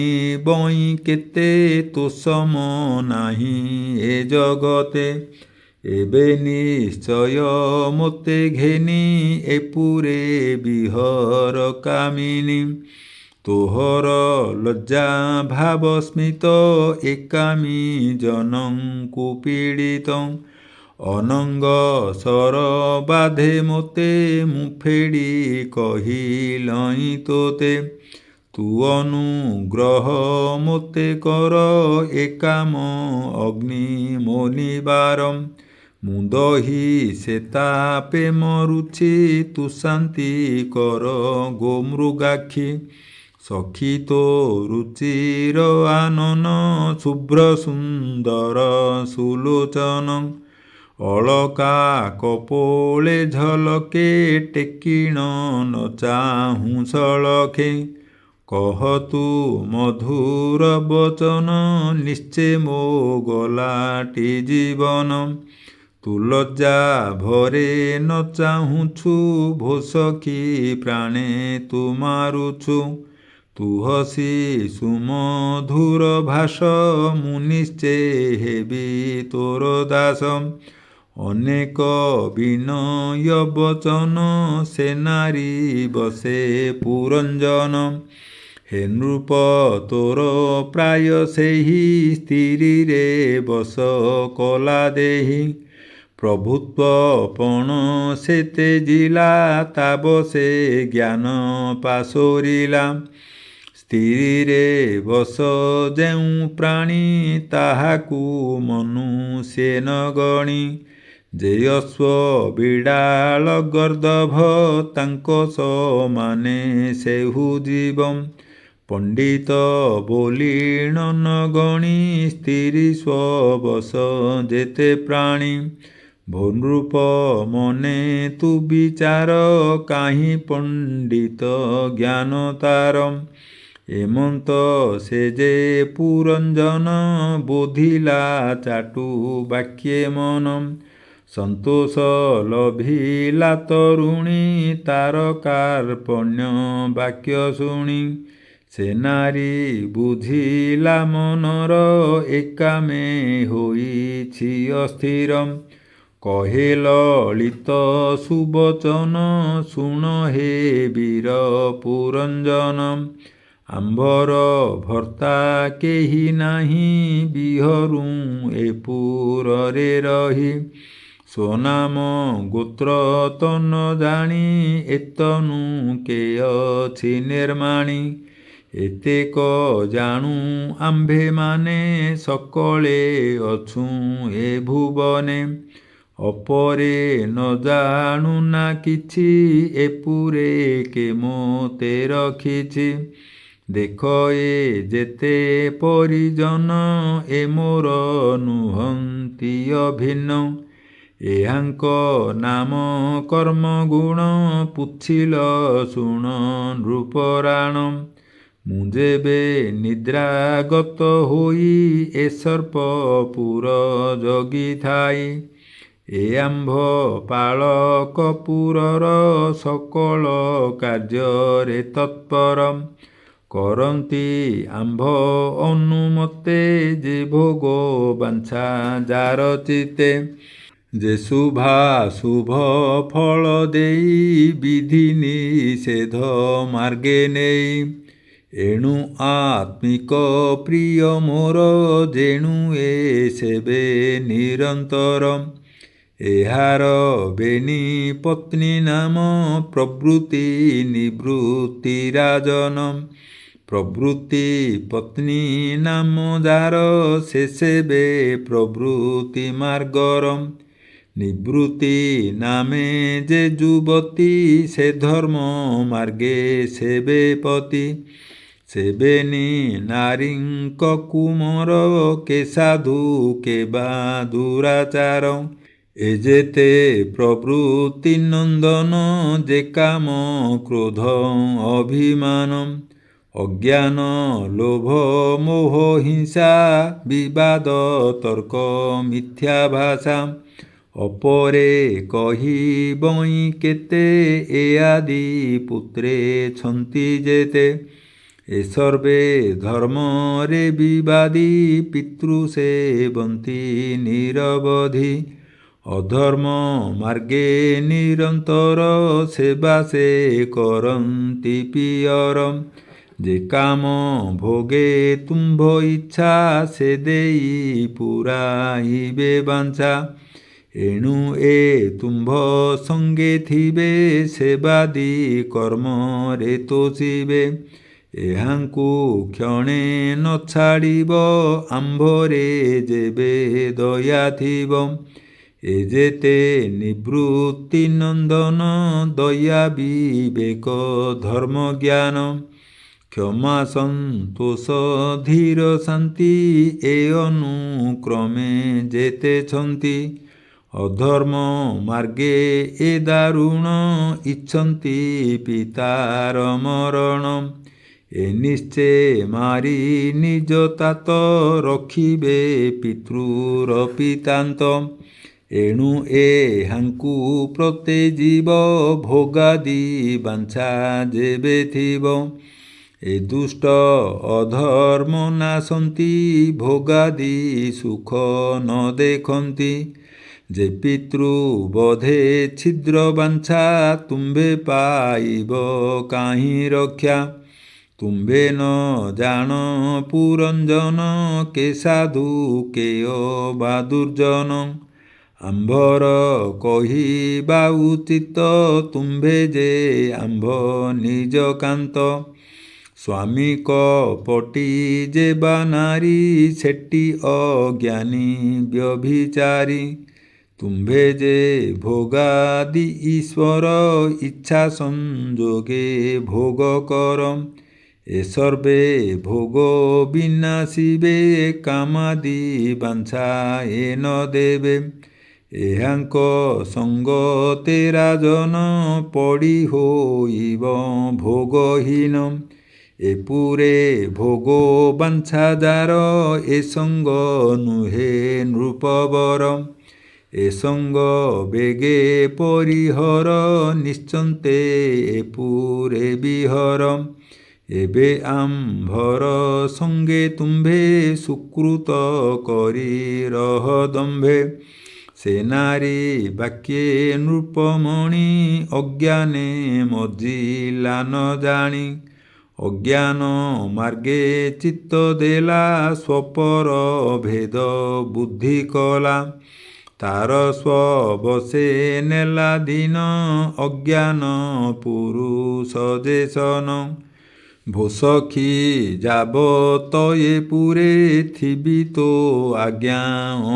ବଇଁ କେତେ ତୋ ସମ ନାହିଁ ଏ ଜଗତେ ଏବେ ନିଶ୍ଚୟ ମୋତେ ଘେନି ଏପୁରେ ବିହର କାମିନୀ ତୋହର ଲଜ୍ଜା ଭାବ ସ୍ମିତ ଏକାମୀ ଜନଙ୍କୁ ପୀଡ଼ିତ ଅନଙ୍ଗ ସର ବାଧେ ମୋତେ ମୁଁ ଫେଡ଼ି କହିଲଇଁ ତୋତେ ତୁ ଅନୁଗ୍ରହ ମୋତେ କର ଏକାମ ଅଗ୍ନି ମୋ ନିବାର ମୁଁ ଦହି ସେ ତାପେ ମରୁଛି ତୁ ଶାନ୍ତି କର ଗୋ ମୃଗାକ୍ଷୀ ସଖୀ ତୋ ରୁଚିର ଆନନ ଶୁଭ୍ର ସୁନ୍ଦର ସୁଲୋଚନ ଅଳକା କପୋଳେ ଝଲକେ ଟେକିଣ ନ ଚାହୁଁ ସଳଖେ କହ ତୁ ମଧୁର ବଚନ ନିଶ୍ଚେ ମୋ ଗଲାଟି ଜୀବନ ତୁ ଲଜ୍ଜା ଭରେ ନ ଚାହୁଁଛୁ ଭୋସଖୀ ପ୍ରାଣେ ତୁ ମାରୁଛୁ ତୁ ହସି ସୁମଧୁର ଭାଷ ମୁଁ ନିଶ୍ଚେ ହେବି ତୋର ଦାସ ଅନେକ ବିନୟ ବଚନ ସେ ନାରୀ ବସେ ପୁରଞ୍ଜନ ହେ ନୃପ ତୋର ପ୍ରାୟ ସେହି ସ୍ଥିରୀରେ ବସ କଲା ଦେହି ପ୍ରଭୁତ୍ୱ ପଣ ସେ ତେଜିଲା ତାବ ସେ ଜ୍ଞାନ ପାଶୋରିଲା ସ୍ଥିରୀରେ ବସ ଯେଉଁ ପ୍ରାଣୀ ତାହାକୁ ମନୁଷ୍ୟେ ନ ଗଣି ଯେ ଅଶ୍ୱ ବିଡ଼ାଳ ଗର୍ଦ୍ଦଭ ତାଙ୍କ ସମାନେ ସେହୁ ଜୀବ ପଣ୍ଡିତ ବୋଲିଣ ନ ଗଣି ସ୍ଥିରୀ ସ୍ୱବଶ ଯେତେ ପ୍ରାଣୀ ଭନୃପ ମନେ ତୁ ବିଚାର କାହିଁ ପଣ୍ଡିତ ଜ୍ଞାନ ତାର ଏମନ୍ତ ସେ ଯେ ପୁରଞ୍ଜନ ବୋଧିଲା ଚାଟୁ ବାକ୍ୟେ ମନ ସନ୍ତୋଷ ଲଭିଲା ତରୁଣୀ ତାର କାର୍ପଣ୍ୟ ବାକ୍ୟ ଶୁଣି ସେ ନାରୀ ବୁଝିଲା ମନର ଏକାମେ ହୋଇଛି ଅସ୍ଥିର କହେ ଲଳିତ ସୁବଚନ ଶୁଣ ହେ ବୀର ପୁରଞ୍ଜନ ଆମ୍ଭର ଭର୍ତ୍ତା କେହି ନାହିଁ ବିହରୁ ଏ ପୁରରେ ରହି ସ୍ୱନାମ ଗୋତ୍ର ତନ ଜାଣି ଏତନୁ କେ ଅଛି ନିର୍ମାଣୀ ଏତେକ ଜାଣୁ ଆମ୍ଭେମାନେ ସକଳେ ଅଛୁଁ ଏ ଭୁବନେ ଅପରେ ନ ଜାଣୁ ନା କିଛି ଏପୁରେ କେ ମୋତେ ରଖିଛି ଦେଖ ଏ ଯେତେ ପରିଜନ ଏ ମୋର ନୁହନ୍ତି ଅଭିନ୍ନ ଏହାଙ୍କ ନାମ କର୍ମ ଗୁଣ ପୁଚ୍ଛିଲ ଶୁଣ ନୃପରାଣ ମୁଁ ଯେବେ ନିଦ୍ରାଗତ ହୋଇ ଏ ସର୍ପପୁର ଜଗିଥାଇ ଏ ଆମ୍ଭ ପାଳକପୁରର ସକଳ କାର୍ଯ୍ୟରେ ତତ୍ପର କରନ୍ତି ଆମ୍ଭ ଅନୁମତେ ଯେ ଭୋଗ ବାଞ୍ଛା ଯାର ଚିତ୍ତେ। ଯେ ଶୁଭ ଫଳ ଦେଇ ବିଧି ନିଷେଧ ମାର୍ଗେ ନେଇ। ଏଣୁ ଆତ୍ମିକ ପ୍ରିୟ ମୋର ଯେଣୁ ଏ ସେବେ ନିରନ୍ତର। ଏହାର ବେନି ପତ୍ନୀ ନାମ ପ୍ରବୃତ୍ତି ନିବୃତ୍ତି ରାଜନ। ପ୍ରବୃତ୍ତି ପତ୍ନୀ ନାମ ଯାର ସେ ସେବେ ପ୍ରବୃତ୍ତି ମାର୍ଗର। ନିବୃତ୍ତି ନାମେ ଯେ ଯୁବତୀ ସେ ଧର୍ମ ମାର୍ଗେ ସେବେ ପତି। ସେବେନି ନାରୀଙ୍କ କୁମର କେ ସାଧୁ କେ ବା ଦୁରାଚାର। ଏ ଯେତେ ପ୍ରବୃତ୍ତି ନନ୍ଦନ ଯେ କାମ କ୍ରୋଧ ଅଭିମାନ। ଅଜ୍ଞାନ ଲୋଭ ମୋହ ହିଂସା ବିବାଦ ତର୍କ ମିଥ୍ୟା ଭାଷା। ଅପରେ କହିବଇଁ କେତେ ଏ ଆଦି ପୁତ୍ରେ ଛନ୍ତି ଯେତେ। ଏ ସର୍ବେ ଧର୍ମରେ ବିବାଦୀ ପିତୃ ସେବନ୍ତି ନିରବଧି। ଅଧର୍ମ ମାର୍ଗେ ନିରନ୍ତର ସେବା ସେ କରନ୍ତି ପିୟର। ଯେ କାମ ଭୋଗେ ତୁମ୍ଭ ଇଚ୍ଛା ସେ ଦେଇ ପୁରାଇବେ ବାଞ୍ଛା। ଏଣୁ ଏ ତୁମ୍ଭ ସଙ୍ଗେ ଥିବେ ସେବାଦି କର୍ମରେ ତୋଷିବେ। ଏହାଙ୍କୁ କ୍ଷଣେ ନ ଛାଡ଼ିବ ଆମ୍ଭରେ ଯେବେ ଦୟା ଥିବ। ଏ ଯେତେ ନିବୃତ୍ତି ନନ୍ଦନ ଦୟା ବିବେକ ଧର୍ମ ଜ୍ଞାନ। କ୍ଷମା ସନ୍ତୋଷ ଧୀର ଶାନ୍ତି ଏ ଅନୁକ୍ରମେ ଯେତେ ଛନ୍ତି। ଅଧର୍ମ ମାର୍ଗେ ଏ ଦାରୁଣ ଇଚ୍ଛନ୍ତି ପିତାର ମରଣ। ଏ ନିଶ୍ଚେ ମାରି ନିଜ ତାତ ରଖିବେ ପିତୃର ପିତାନ୍ତ। ଏଣୁ ଏହାଙ୍କୁ ପ୍ରତ୍ୟେଜୀବ ଭୋଗାଦି ବାଞ୍ଛା ଯେବେ ଥିବ। ଏ ଦୁଷ୍ଟ ଅଧର୍ମ ନାଶନ୍ତି ଭୋଗାଦି ସୁଖ ନ ଦେଖନ୍ତି। ଯେ ପିତୃ ବଧେ ଛିଦ୍ର ବାଞ୍ଛା ତୁମ୍ଭେ ପାଇବ କାହିଁ ରକ୍ଷା। ତୁମ୍ଭେ ନ ଜାଣ ପୁରଞ୍ଜନ କେ ସାଧୁ କେ ଅବା ଦୁର୍ଜନ। ଆମ୍ଭର କହିବା ଉଚିତ ତୁମ୍ଭେ ଯେ ଆମ୍ଭ ନିଜ କାନ୍ତ। ସ୍ୱାମୀ କପଟୀ ଯେ ବା ନାରୀ ସେଟି ଅଜ୍ଞାନୀ ବ୍ୟଭିଚାରୀ। ତୁମ୍ଭେ ଯେ ଭୋଗାଦି ଈଶ୍ୱର ଇଚ୍ଛା ସଂଯୋଗେ ଭୋଗ କର। ଏ ସର୍ବେ ଭୋଗ ବିନାଶିବେ କାମାଦି ବାଞ୍ଛା ଏ ନ ଦେବେ। ଏହାଙ୍କ ସଙ୍ଗତେ ରାଜନ ପଡ଼ି ହୋଇବ ଭୋଗହୀନ। ଏ ପୁରେ ଭୋଗ ବାଞ୍ଛା ଯାର ଏ ସଙ୍ଗ ନୁହେ ନୃପବର। ଏ ସଙ୍ଗ ବେଗେ ପରିହର ନିଶ୍ଚନ୍ତେ ଏ ପୁରେ ବିହର। ଏବେ ଆମ୍ଭର ସଙ୍ଗେ ତୁମ୍ଭେ ସୁକୃତ କରି ରହ ଦମ୍ଭେ। ସେ ନାରୀ ବାକ୍ୟେ ନୃପମଣି ଅଜ୍ଞାନେ ମଜିଲା ନ ଜାଣି। ଅଜ୍ଞାନ ମାର୍ଗେ ଚିତ୍ତ ଦେଲା ସ୍ୱପର ଭେଦ ବୁଦ୍ଧି କଲା। ତାର ସ୍ୱବଶେ ନେଲା ଦିନ ଅଜ୍ଞାନ ପୁରୁଷ ଯେ ସନ। ଭୋସଖୀ ଯାବତ ଏ ପୁରେ ଥିବି ତୋ ଆଜ୍ଞା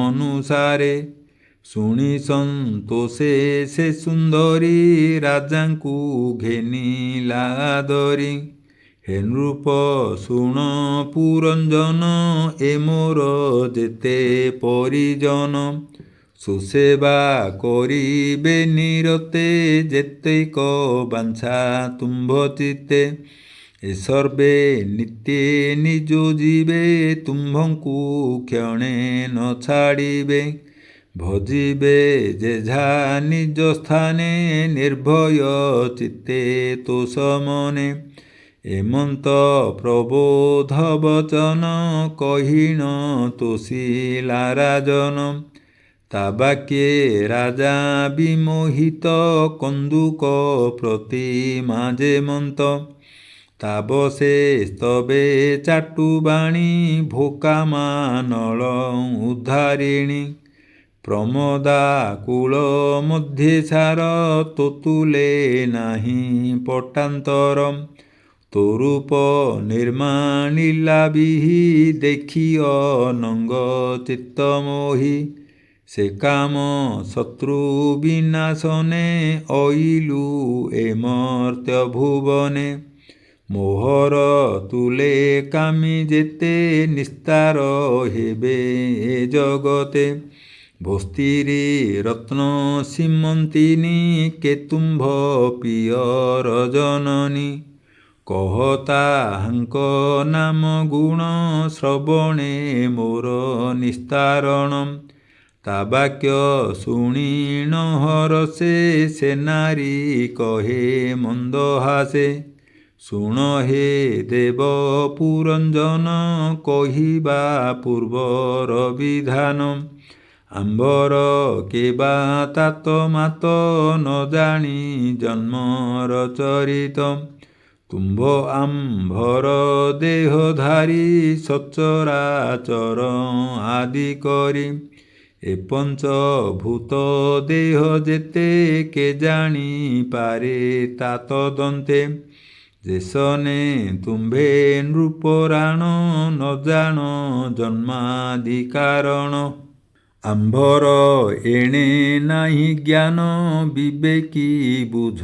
ଅନୁସାରେ। ଶୁଣି ସନ୍ତୋଷେ ସେ ସୁନ୍ଦରୀ ରାଜାଙ୍କୁ ଘେନିଲା ଆଦରି। ହେ ନୃପ ଶୁଣ ପୁରଞ୍ଜନ ଏ ମୋର ଯେତେ ପରିଜନ। ସୁସେବା କରିବେ ନିରତେ ଯେତେକ ବାଞ୍ଛା ତୁମ୍ଭ ଚିତ୍ତେ। ଏ ସର୍ବେ ନିତ୍ୟେ ନିଜ ଯିବେ ତୁମ୍ଭଙ୍କୁ କ୍ଷଣେ ନ ଛାଡ଼ିବେ। ଭଜିବେ ଯେଝା ନିଜ ସ୍ଥାନେ ନିର୍ଭୟ ଚିତ୍ତେ ତୋଷ ମନେ। ଏମନ୍ତ ପ୍ରବୋଧ ବଚନ କହିଣ ତୋଷିଲା ରାଜନ। ତା ବାକ୍যେ ରାଜା ବିମୋହିତ କନ୍ଦୁକ ପ୍ରତିମା ଯେମନ୍ତ। ତାବଶେ ସ୍ତବେ ଚାଟୁବାଣୀ ଭୋକାମାନଳ ଉଦ୍ଧାରିଣୀ। ପ୍ରମଦାକୁଳ ମଧ୍ୟେ ସାର ତୋତୁଲେ ନାହିଁ ପଟାନ୍ତର। ତୋରୂପ ନିର୍ମାଣିଲା ବିହି ଦେଖି ଅନଙ୍ଗ ଚିତ୍ତମୋହି। ସେ କାମ ଶତ୍ରୁ ବିନାଶନେ ଅଇଲୁ ଏ ମର୍ତ୍ତ୍ୟ ଭୁବନେ। ମୋହର ତୁଲେ କାମି ଯେତେ ନିସ୍ତାର ହେବେ ଏ ଜଗତେ। ଭସ୍ତିରି ରତ୍ନ ସୀମନ୍ତିନୀ କେତୁମ୍ଭ ପିୟର ଜନନୀ। କହ ତାହାଙ୍କ ନାମ ଗୁଣ ଶ୍ରବଣେ ମୋର ନିସ୍ତାରଣ। ତା ବାକ୍ୟ ଶୁଣିଣ ହରଷେ ସେ ନାରୀ କହେ ମନ୍ଦହାସେ। ଶୁଣ ହେ ଦେବ ପୁରଞ୍ଜନ କହିବା ପୂର୍ବର ବିଧାନ। ଆମ୍ଭର କେବା ତାତ ମାତ ନ ଜାଣି ଜନ୍ମର ଚରିତ। ତୁମ୍ଭ ଆମ୍ଭର ଦେହଧାରୀ ସଚରାଚର ଆଦି କରି। ଏ ପଞ୍ଚଭୂତ ଦେହ ଯେତେ କେଜାଣି ପାରେ ତା ତଦନ୍ତେ। ଯେସନେ ତୁମ୍ଭେ ନୃପରାଣ ନ ଜାଣ ଜନ୍ମାଦି କାରଣ। ଆମ୍ଭର ଏଣେ ନାହିଁ ଜ୍ଞାନ ବିବେକୀ ବୁଝ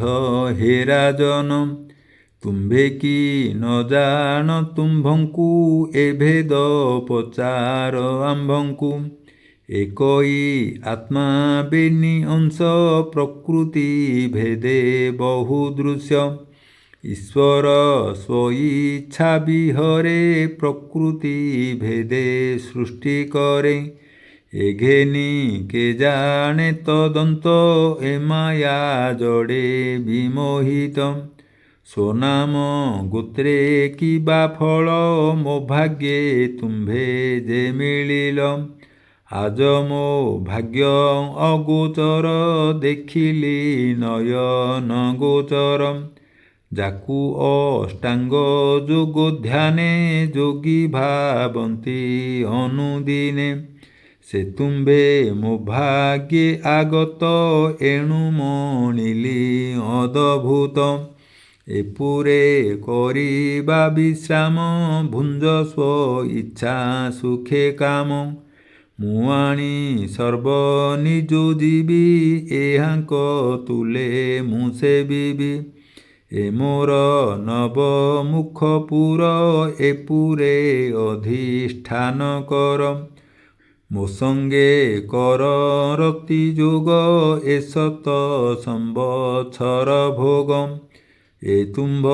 ହେ ରାଜନ। ତୁମ୍ଭେ କି ନ ଜାଣ ତୁମ୍ଭଙ୍କୁ ଏ ଭେଦ ପଚାର ଆମ୍ଭଙ୍କୁ। ଏକଇ ଆତ୍ମା ବେନି ଅଂଶ ପ୍ରକୃତି ଭେଦେ ବହୁ ଦୃଶ୍ୟ। ଈଶ୍ୱର ସ୍ୱଇଚ୍ଛା ବିହରେ ପ୍ରକୃତି ଭେଦେ ସୃଷ୍ଟି କରେ। ଏ ଘେନି କେଜାଣେ ତଦନ୍ତ ଏ ମାୟା ଜଡ଼େ ବିମୋହିତ। ସ୍ୱନାମ ଗୋତ୍ରେ କିବା ଫଳ ମୋ ଭାଗ୍ୟେ ତୁମ୍ଭେ ଯେ ମିଳିଲ। ଆଜ ମୋ ଭାଗ୍ୟ ଅଗୋଚର ଦେଖିଲି ନୟନ ଗୋଚର। ଯାକୁ ଅଷ୍ଟାଙ୍ଗ ଯୋଗ ଧ୍ୟାନେ ଯୋଗୀ ଭାବନ୍ତି ଅନୁଦିନେ। ସେ ତୁମ୍ଭେ ମୋ ଭାଗ୍ୟେ ଆଗତ ଏଣୁ ମଣିଲି ଅଦଭୁତ। ଏପୁରେ କରିବା ବିଶ୍ରାମ ଭୁଞ୍ଜ ସ୍ୱଇଚ୍ଛା ସୁଖେ କାମ। ମୁଁ ଆଣି ସର୍ବ ନିଯୋଜିବି ଏହାଙ୍କ ତୁଲେ ମୁଁ ସେବିବି। ଏ ମୋର ନବମୁଖପୁର ଏପୁରେ ଅଧିଷ୍ଠାନ କର। ମୋ ସଙ୍ଗେ କର ରତି ଯୋଗ ଏ ଶତ ସମ୍ବତ୍ସର ଭୋଗ। ଏ ତୁମ୍ଭ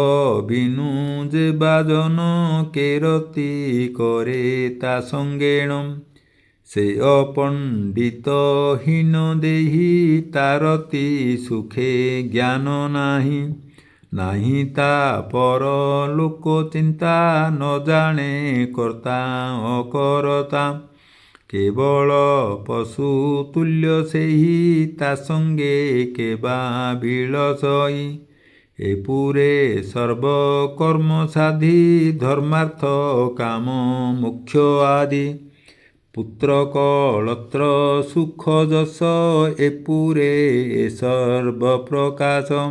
ବିନୁ ଯେ ବାଜନ କେରତି କରେ ତା ସଙ୍ଗେଣ। ସେ ଅପଣ୍ଡିତ ହୀନ ଦେହି ତାରତି ସୁଖେ ଜ୍ଞାନ ନାହିଁ। ନାହିଁ ତା ପର ଲୋକ ଚିନ୍ତା ନ ଜାଣେ କର୍ତ୍ତା ଅକର୍ତ୍ତା। କେବଳ ପଶୁ ତୁଲ୍ୟ ସେହି ତା ସଙ୍ଗେ କେବା ବିଳସଇ। ଏପୁରେ ସର୍ବକର୍ମ ସାଧି ଧର୍ମାର୍ଥ କାମ ମୋକ୍ଷ ଆଦି। ପୁତ୍ର କଳତ୍ର ସୁଖ ଯଶ ଏପୁରେ ଏ ସର୍ବ ପ୍ରକାଶ।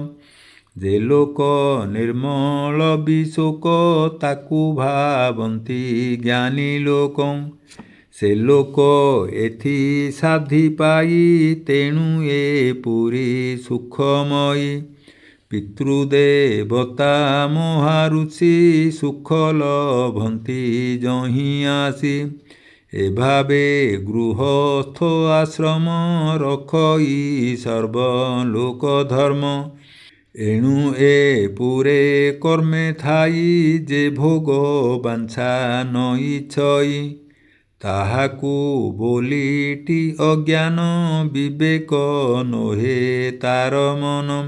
ଯେ ଲୋକ ନିର୍ମଳ ବିଶୋକ ତାକୁ ଭାବନ୍ତି ଜ୍ଞାନୀ ଲୋକ। ସେ ଲୋକ ଏଥି ସାଧି ପାଇ ତେଣୁ ଏ ପୁରୀ ସୁଖମୟୀ। ପିତୃଦେବତା ମହାରୁଷି ସୁଖ ଲଭନ୍ତି ଯହିଁ ଆସି। ଏଭାବେ ଗୃହସ୍ଥ ଆଶ୍ରମ ରଖଇ ସର୍ବଲୋକ ଧର୍ମ। ଏଣୁ ଏ ପୁରେ କର୍ମେ ଥାଇ ଯେ ଭୋଗ ବାଞ୍ଛା ନ ଇଚ୍ଛଇ। ତାହାକୁ ବୋଲିଟି ଅଜ୍ଞାନ ବିବେକ ନୋହେ ତାର ମନ।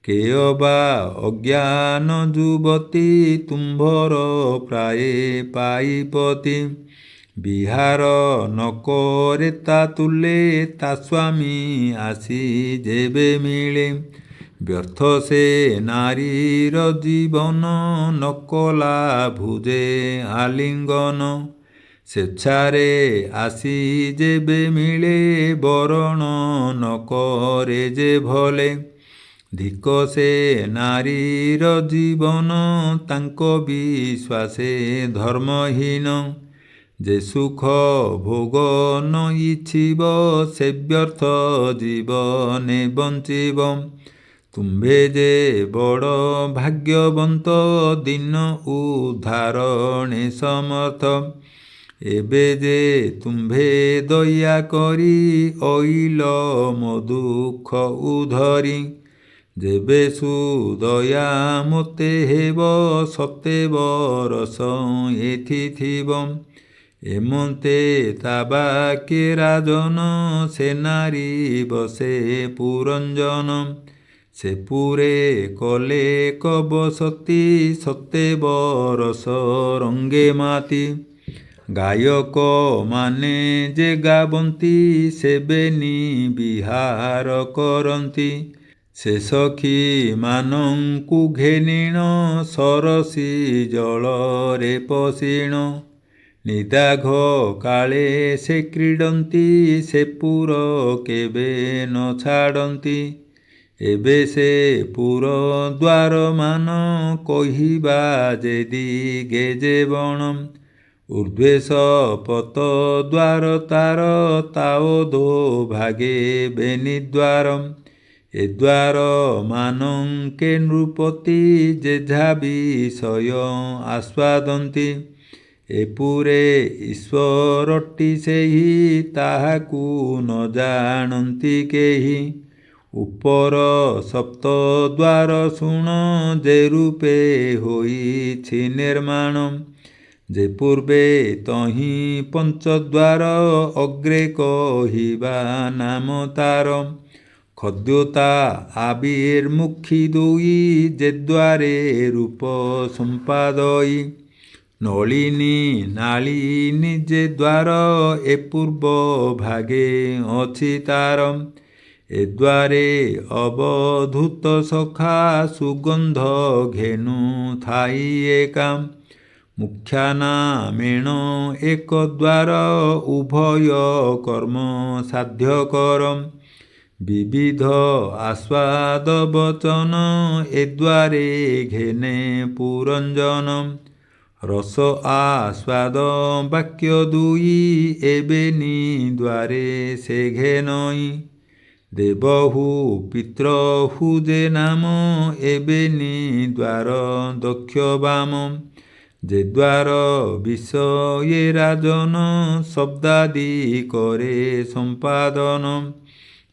କେଅବା ଅଜ୍ଞାନ ଯୁବତୀ ତୁମ୍ଭର ପ୍ରାୟେ ପାଇପତି। ବିହାର ନକରେ ତା ତୁଲେ ତା ସ୍ୱାମୀ ଆସି ଯେବେ ମିଳେ। ବ୍ୟର୍ଥ ସେ ନାରୀର ଜୀବନ ନକଲା ଭୁଜେ ଆଲିଙ୍ଗନ। ସ୍ୱେଚ୍ଛାରେ ଆସି ଯେବେ ମିଳେ ବରଣ ନକରେ ଯେ ଭଲେ। ଧିକ ସେ ନାରୀର ଜୀବନ ତାଙ୍କ ବିଶ୍ୱାସେ ଧର୍ମହୀନ। ଯେ ସୁଖ ଭୋଗ ନ ଇଚ୍ଛିବ ସେ ବ୍ୟର୍ଥ ଜୀବନେ ବଞ୍ଚିବ। ତୁମ୍ଭେ ଯେ ବଡ଼ ଭାଗ୍ୟବନ୍ତ ଦିନ ଉଦ୍ଧାରଣେ ସମର୍ଥ। ଏବେ ଯେ ତୁମ୍ଭେ ଦୟା କରି ଅଇଲ ମୋ ଦୁଃଖ ଉଧରି। ଯେବେ ସୁଦୟା ମୋତେ ହେବ ସତେ ବରଷ ଏଥି ଥିବ। ଏମନ୍ତେ ତା ବାକ୍ୟେ ରାଜନ ସେ ନାରୀ ବସେ ପୁରଞ୍ଜନ। ସେ ପୁରେ କଲେ କବସତି ସତେ ବରଷ ରଙ୍ଗେ ମାତି। ଗାୟକ ମାନେ ଯେ ଗାବନ୍ତି ସେବେନି ବିହାର କରନ୍ତି। ସେ ସଖୀ ମାନଙ୍କୁ ଘେନିଣ ସରସୀ ଜଳରେ ପଶିଣ। ନିଦାଘ କାଳେ ସେ କ୍ରୀଡ଼ନ୍ତି ସେ ପୁର କେବେ ନ ଛାଡ଼ନ୍ତି। ଏବେ ସେ ପୁର ଦ୍ୱାରମାନ କହିବା ଯେ ଦିଗେ ଯେ ବଣ। ଉର୍ଦ୍ଧ୍ୱେଶ ପତ ଦ୍ୱାର ତାର ତାଓ ଭାଗେ ବେନି ଦ୍ୱାର। ଏ ଦ୍ୱାର ମାନଙ୍କେ ନୃପତି ଯେଝା ବିଷୟ ଆସ୍ୱାଦନ୍ତି। ଏ ପୁରେ ଈଶ୍ୱରଟି ସେହି ତାହାକୁ ନ ଜାଣନ୍ତି କେହି। ଉପର ସପ୍ତ ଦ୍ୱାର ଶୁଣ ଯେ ରୂପେ ହୋଇଛି ନିର୍ମାଣ। ଯେ ପୂର୍ବେ ତହିଁ ପଞ୍ଚଦ୍ୱାର ଅଗ୍ରେ କହିବା ନାମ ତାର। ଖଦ୍ୟୋତା ଆବିର୍ମୁଖୀ ଦୁଇ ଯେ ଦ୍ୱାରେ ରୂପ ସମ୍ପାଦୟୀ। ନଳିନୀ ନାଳିନୀ ଯେ ଦ୍ୱାର ଏ ପୂର୍ବ ଭାଗେ ଅଛି ତାର। ଏ ଦ୍ୱାରେ ଅବଧୂତ ସଖା ସୁଗନ୍ଧ ଘେନୁ ଥାଇ ଏକା। ମୁଖ୍ୟାନା ମେଣ ଏକ ଦ୍ୱାର ଉଭୟ କର୍ମ ସାଧ୍ୟ କର। ବିବିଧ ଆସ୍ୱାଦ ବଚନ ଏ ଦ୍ୱାରେ ଘେନେ ପୁରଞ୍ଜନ। ରସ ଆସ୍ୱାଦ ବାକ୍ୟ ଦୁଇ ଏବେନି ଦ୍ୱାରେ ସେ ଘେନଇ। ଦେବହୁ ପିତ୍ରହୁ ଯେ ନାମ ଏବେନି ଦ୍ୱାର ଦକ୍ଷ ବାମ। ଯେ ଦ୍ୱାର ବିଷୟେ ରାଜନ ଶବ୍ଦାଦି କରେ ସମ୍ପାଦନ।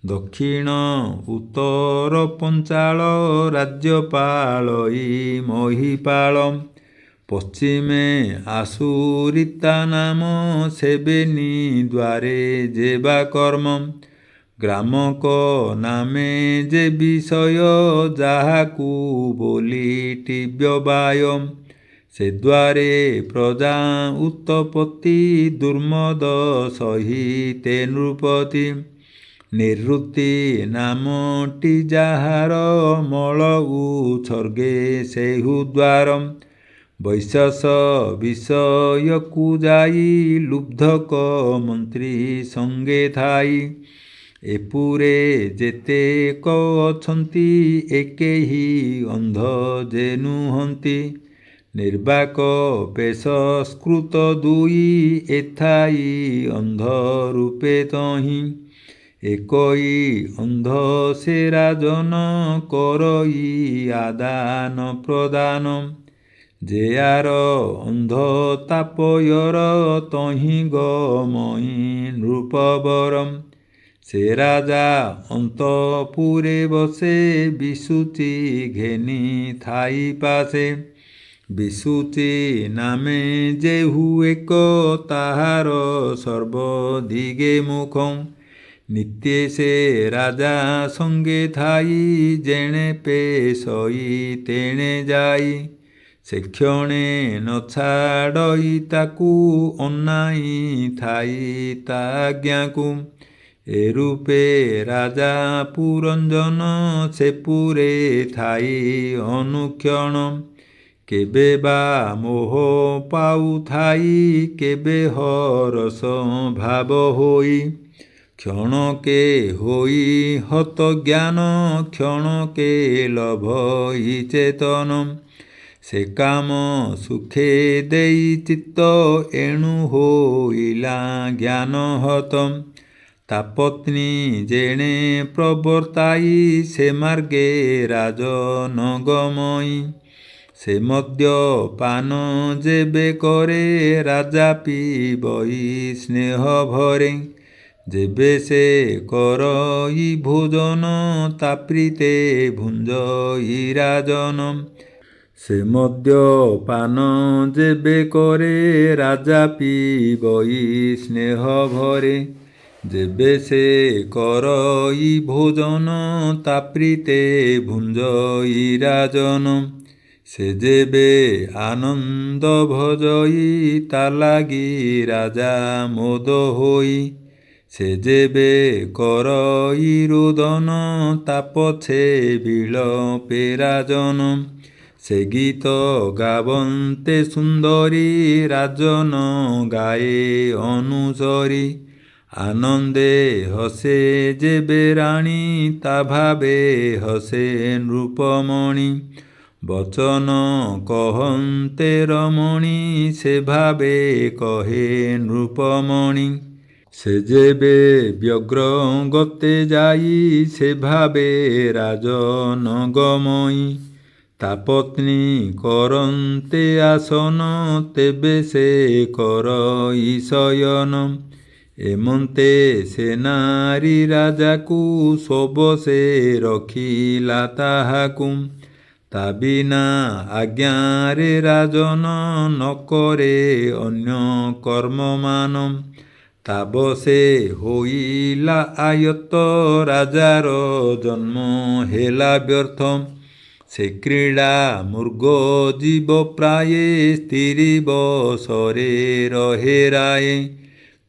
ଦକ୍ଷିଣ ଉତ୍ତର ପଞ୍ଚାଳ ରାଜ୍ୟପାଳଇ ମହୀପାଳ। ପଶ୍ଚିମେ ଆସୁରିତା ନାମ ସେବେନି ଦ୍ୱାରେ ଯେବା କର୍ମ। ଗ୍ରାମକ ନାମେ ଯେ ବିଷୟ ଯାହାକୁ ବୋଲିଟି ବ୍ୟବାୟ। ସେ ଦ୍ୱାରେ ପ୍ରଜା ଉତ୍ତପତି ଦୁର୍ମଦ ସହିତେ ନୃପତି। ନିବୃତ୍ତି ନାମଟି ଯାହାର ମଳ ଉତ୍ସର୍ଗେ ସେହୁ ଦ୍ୱାର। ବୈଶସ ବିଷୟକୁ ଯାଇ ଲୁବ୍ଧକ ମନ୍ତ୍ରୀ ସଙ୍ଗେ ଥାଇ। ଏ ପୁରେ ଯେତେକ ଅଛନ୍ତି ଏ କେହି ଅନ୍ଧ ଯେ ନୁହନ୍ତି। ନିର୍ବାକ ବେଶ ସ୍କୃତ ଦୁଇ ଏଥାଇ ଅନ୍ଧ ରୂପେ ତହିଁ। ଏକଇ ଅନ୍ଧ ସେ ରାଜନ କରଇ ଆଦାନ ପ୍ରଦାନ। ଯେ ଆର ଅନ୍ଧ ତାପୟର ତହିଁ ଗମଇ ନୃପବର। ସେ ରାଜା ଅନ୍ତପୁରେ ବସେ ବିସୁଚି ଘେନି ଥାଇ ପାଶେ। ବିସୁଚି ନାମେ ଯେହୁ ଏକ ତାହାର ସର୍ବଦିଗେ ମୁଖ। নিত্যে সে রাজা সঙ্গে থাই যেণে পে সই তেণେ যাই ସେ କ୍ଷଣେ ନ ଛାଡ଼ଇ ତାକୁ ଅନାଇ ଥାଇ ତା ଆଜ୍ଞାକୁ ଏ ରୂପେ ରାଜା ପୁରଞ୍ଜନ ସେ ପୁରେ ଥାଇ ଅନୁକ୍ଷଣ କେବେ ବା ମୋହ ପାଉଥାଇ କେବେ ହରସ ଭାବ ହୋଇ କ୍ଷଣକେ ହୋଇ ହତ ଜ୍ଞାନ କ୍ଷଣକେ ଲଭଇ ଚେତନ ସେ କାମ ସୁଖେ ଦେଇ ଚିତ୍ତ ଏଣୁ ହୋଇଲା ଜ୍ଞାନ ହତ ତା ପତ୍ନୀ ଯେଣେ ପ୍ରବର୍ତ୍ତାଇ ସେ ମାର୍ଗେ ରାଜନ ଗମଇ ସେ ମଦ୍ୟପାନ ଯେବେ କରେ ରାଜା ପିବଇ ସ୍ନେହ ଭରେ ଯେବେ ସେ କରଇ ଭୋଜନ ତା ପ୍ରୀତେ ଭୁଞ୍ଜଇ ରାଜନ ସେ ମଦ୍ୟପାନ ଯେବେ କରେ ରାଜା ପିବଇ ସ୍ନେହ ଭରେ ଯେବେ ସେ କରଇ ଭୋଜନ ତା ପ୍ରୀତେ ଭୁଞ୍ଜଇ ରାଜନ ସେ ଯେବେ ଆନନ୍ଦ ଭଜଇ ତା ଲାଗି ରାଜା ମୋଦ ହୋଇ ସେ ଯେବେ କରଇ ରୋଦନ ତା ପଛେ ବିଳପେ ରାଜନ ସେ ଗୀତ ଗାବନ୍ତେ ସୁନ୍ଦରୀ ରାଜନ ଗାଏ ଅନୁସରି ଆନନ୍ଦେ ହସେ ଯେବେ ରାଣୀ ତା ଭାବେ ହସେ ନୃପମଣି ବଚନ କହନ୍ତେ ରମଣୀ ସେ ଭାବେ କହେ ନୃପମଣି ସେ ଯେବେ ବ୍ୟଗ୍ର ଗତେ ଯାଇ ସେ ଭାବେ ରାଜନ ଗମଇ ତା ପତ୍ନୀ କରନ୍ତେ ଆସନ ତେବେ ସେ କରଇ ଶୟନ ଏମନ୍ତେ ସେ ନାରୀ ରାଜାକୁ ଶୋଭ ସେ ରଖିଲା ତାହାକୁ ତା ବିନା ଆଜ୍ଞାରେ ରାଜନ ନ କରେ ଅନ୍ୟ କର୍ମମାନ ତାବ ସେ ହୋଇଲା ଆୟତ ରାଜାର ଜନ୍ମ ହେଲା ବ୍ୟର୍ଥ ସେ କ୍ରୀଡ଼ା ମୃଗ ଜୀବ ପ୍ରାୟେ ସ୍ତ୍ରୀ ବସରେ ରହେ ରାଏ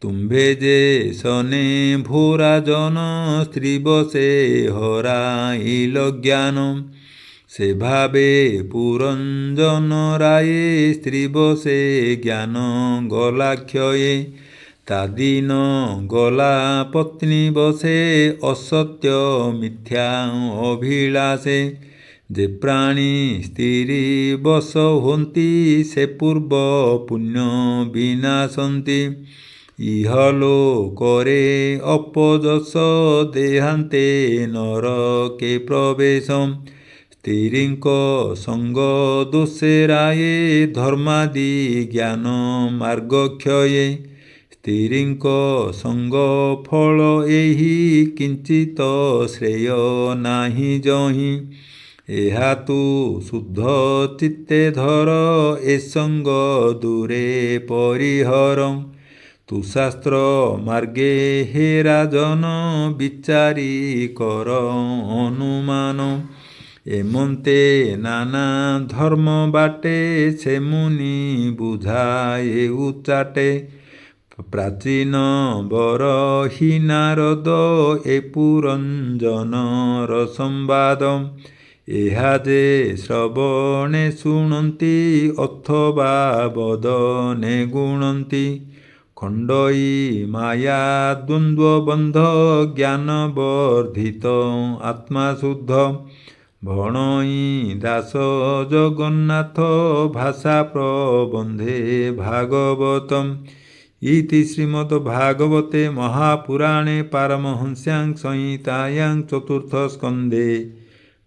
ତୁମ୍ଭେ ଯେ ସନେ ଭୋରାଜନ ସ୍ତ୍ରୀ ବସେ ହରାଇଲ ଜ୍ଞାନ ସେ ଭାବେ ପୁରଞ୍ଜନ ରାଏ ସ୍ତ୍ରୀ ବସେ ଜ୍ଞାନ ଗଲା କ୍ଷୟେ ତା ଦିନ ଗଲା ପତ୍ନୀ ବସେ ଅସତ୍ୟ ମିଥ୍ୟା ଅଭିଳାଷେ ଯେ ପ୍ରାଣୀ ସ୍ତ୍ରୀ ବଶ ହୁଅନ୍ତି ସେ ପୂର୍ବ ପୁଣ୍ୟ ବିନାଶନ୍ତି ଇହଲୋକରେ ଅପଯଶ ଦେହାନ୍ତେ ନରକେ ପ୍ରବେଶ ସ୍ତ୍ରୀଙ୍କ ସଙ୍ଗ ଦୋଷେ ରାଏ ଧର୍ମାଦି ଜ୍ଞାନ ମାର୍ଗ କ୍ଷୟେ ସ୍ତ୍ରୀଙ୍କ ସଙ୍ଗ ଫଳ ଏହି କିଞ୍ଚିତ ଶ୍ରେୟ ନାହିଁ ଯହିଁ ଏହା ତୁ ଶୁଦ୍ଧ ଚିତ୍ତେ ଧର ଏ ସଙ୍ଗ ଦୂରେ ପରିହର ତୁ ଶାସ୍ତ୍ର ମାର୍ଗେ ହେ ରାଜନ ବିଚାରି କର ଅନୁମାନ ଏମନ୍ତେ ନାନା ଧର୍ମ ବାଟେ ସେ ମୁନି ବୁଝାଏ ଉଚାଟେ ପ୍ରାଚୀନ ବରହି ନାରଦ ଏ ପୁରଞ୍ଜନର ସମ୍ବାଦ ଏହା ଯେ ଶ୍ରବଣେ ଶୁଣନ୍ତି ଅଥବା ବଦନେ ଗୁଣନ୍ତି ଖଣ୍ଡଇ ମାୟା ଦ୍ୱନ୍ଦ୍ୱବନ୍ଧ ଜ୍ଞାନ ବର୍ଦ୍ଧିତ ଆତ୍ମା ଶୁଦ୍ଧ ଭଣଇ ଦାସ ଜଗନ୍ନାଥ ଭାଷା ପ୍ରବନ୍ଧେ ଭାଗବତମ୍ ଇତି ଶ୍ରୀମଦ୍ ଭାଗବତେ ମହାପୁରାଣେ ପାରମହଂସ୍ୟାଂ ସଂହିତାୟାଂ ଚତୁର୍ଥ ସ୍କନ୍ଧେ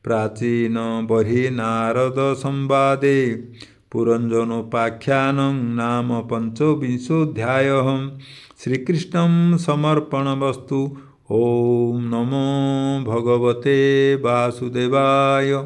ପ୍ରାଚୀନ ବର୍ହି ନାରଦ ସମ୍ବାଦେ ପୁରଞ୍ଜନୋପାଖ୍ୟାନଂ ନାମ ପଞ୍ଚବିଂଶୋऽଧ୍ୟାୟଃ ଶ୍ରୀକୃଷ୍ଣଂ ସମର୍ପଣମସ୍ତୁ। ଓಂ ନମୋ ଭଗବତେ ବାସୁଦେବାୟ।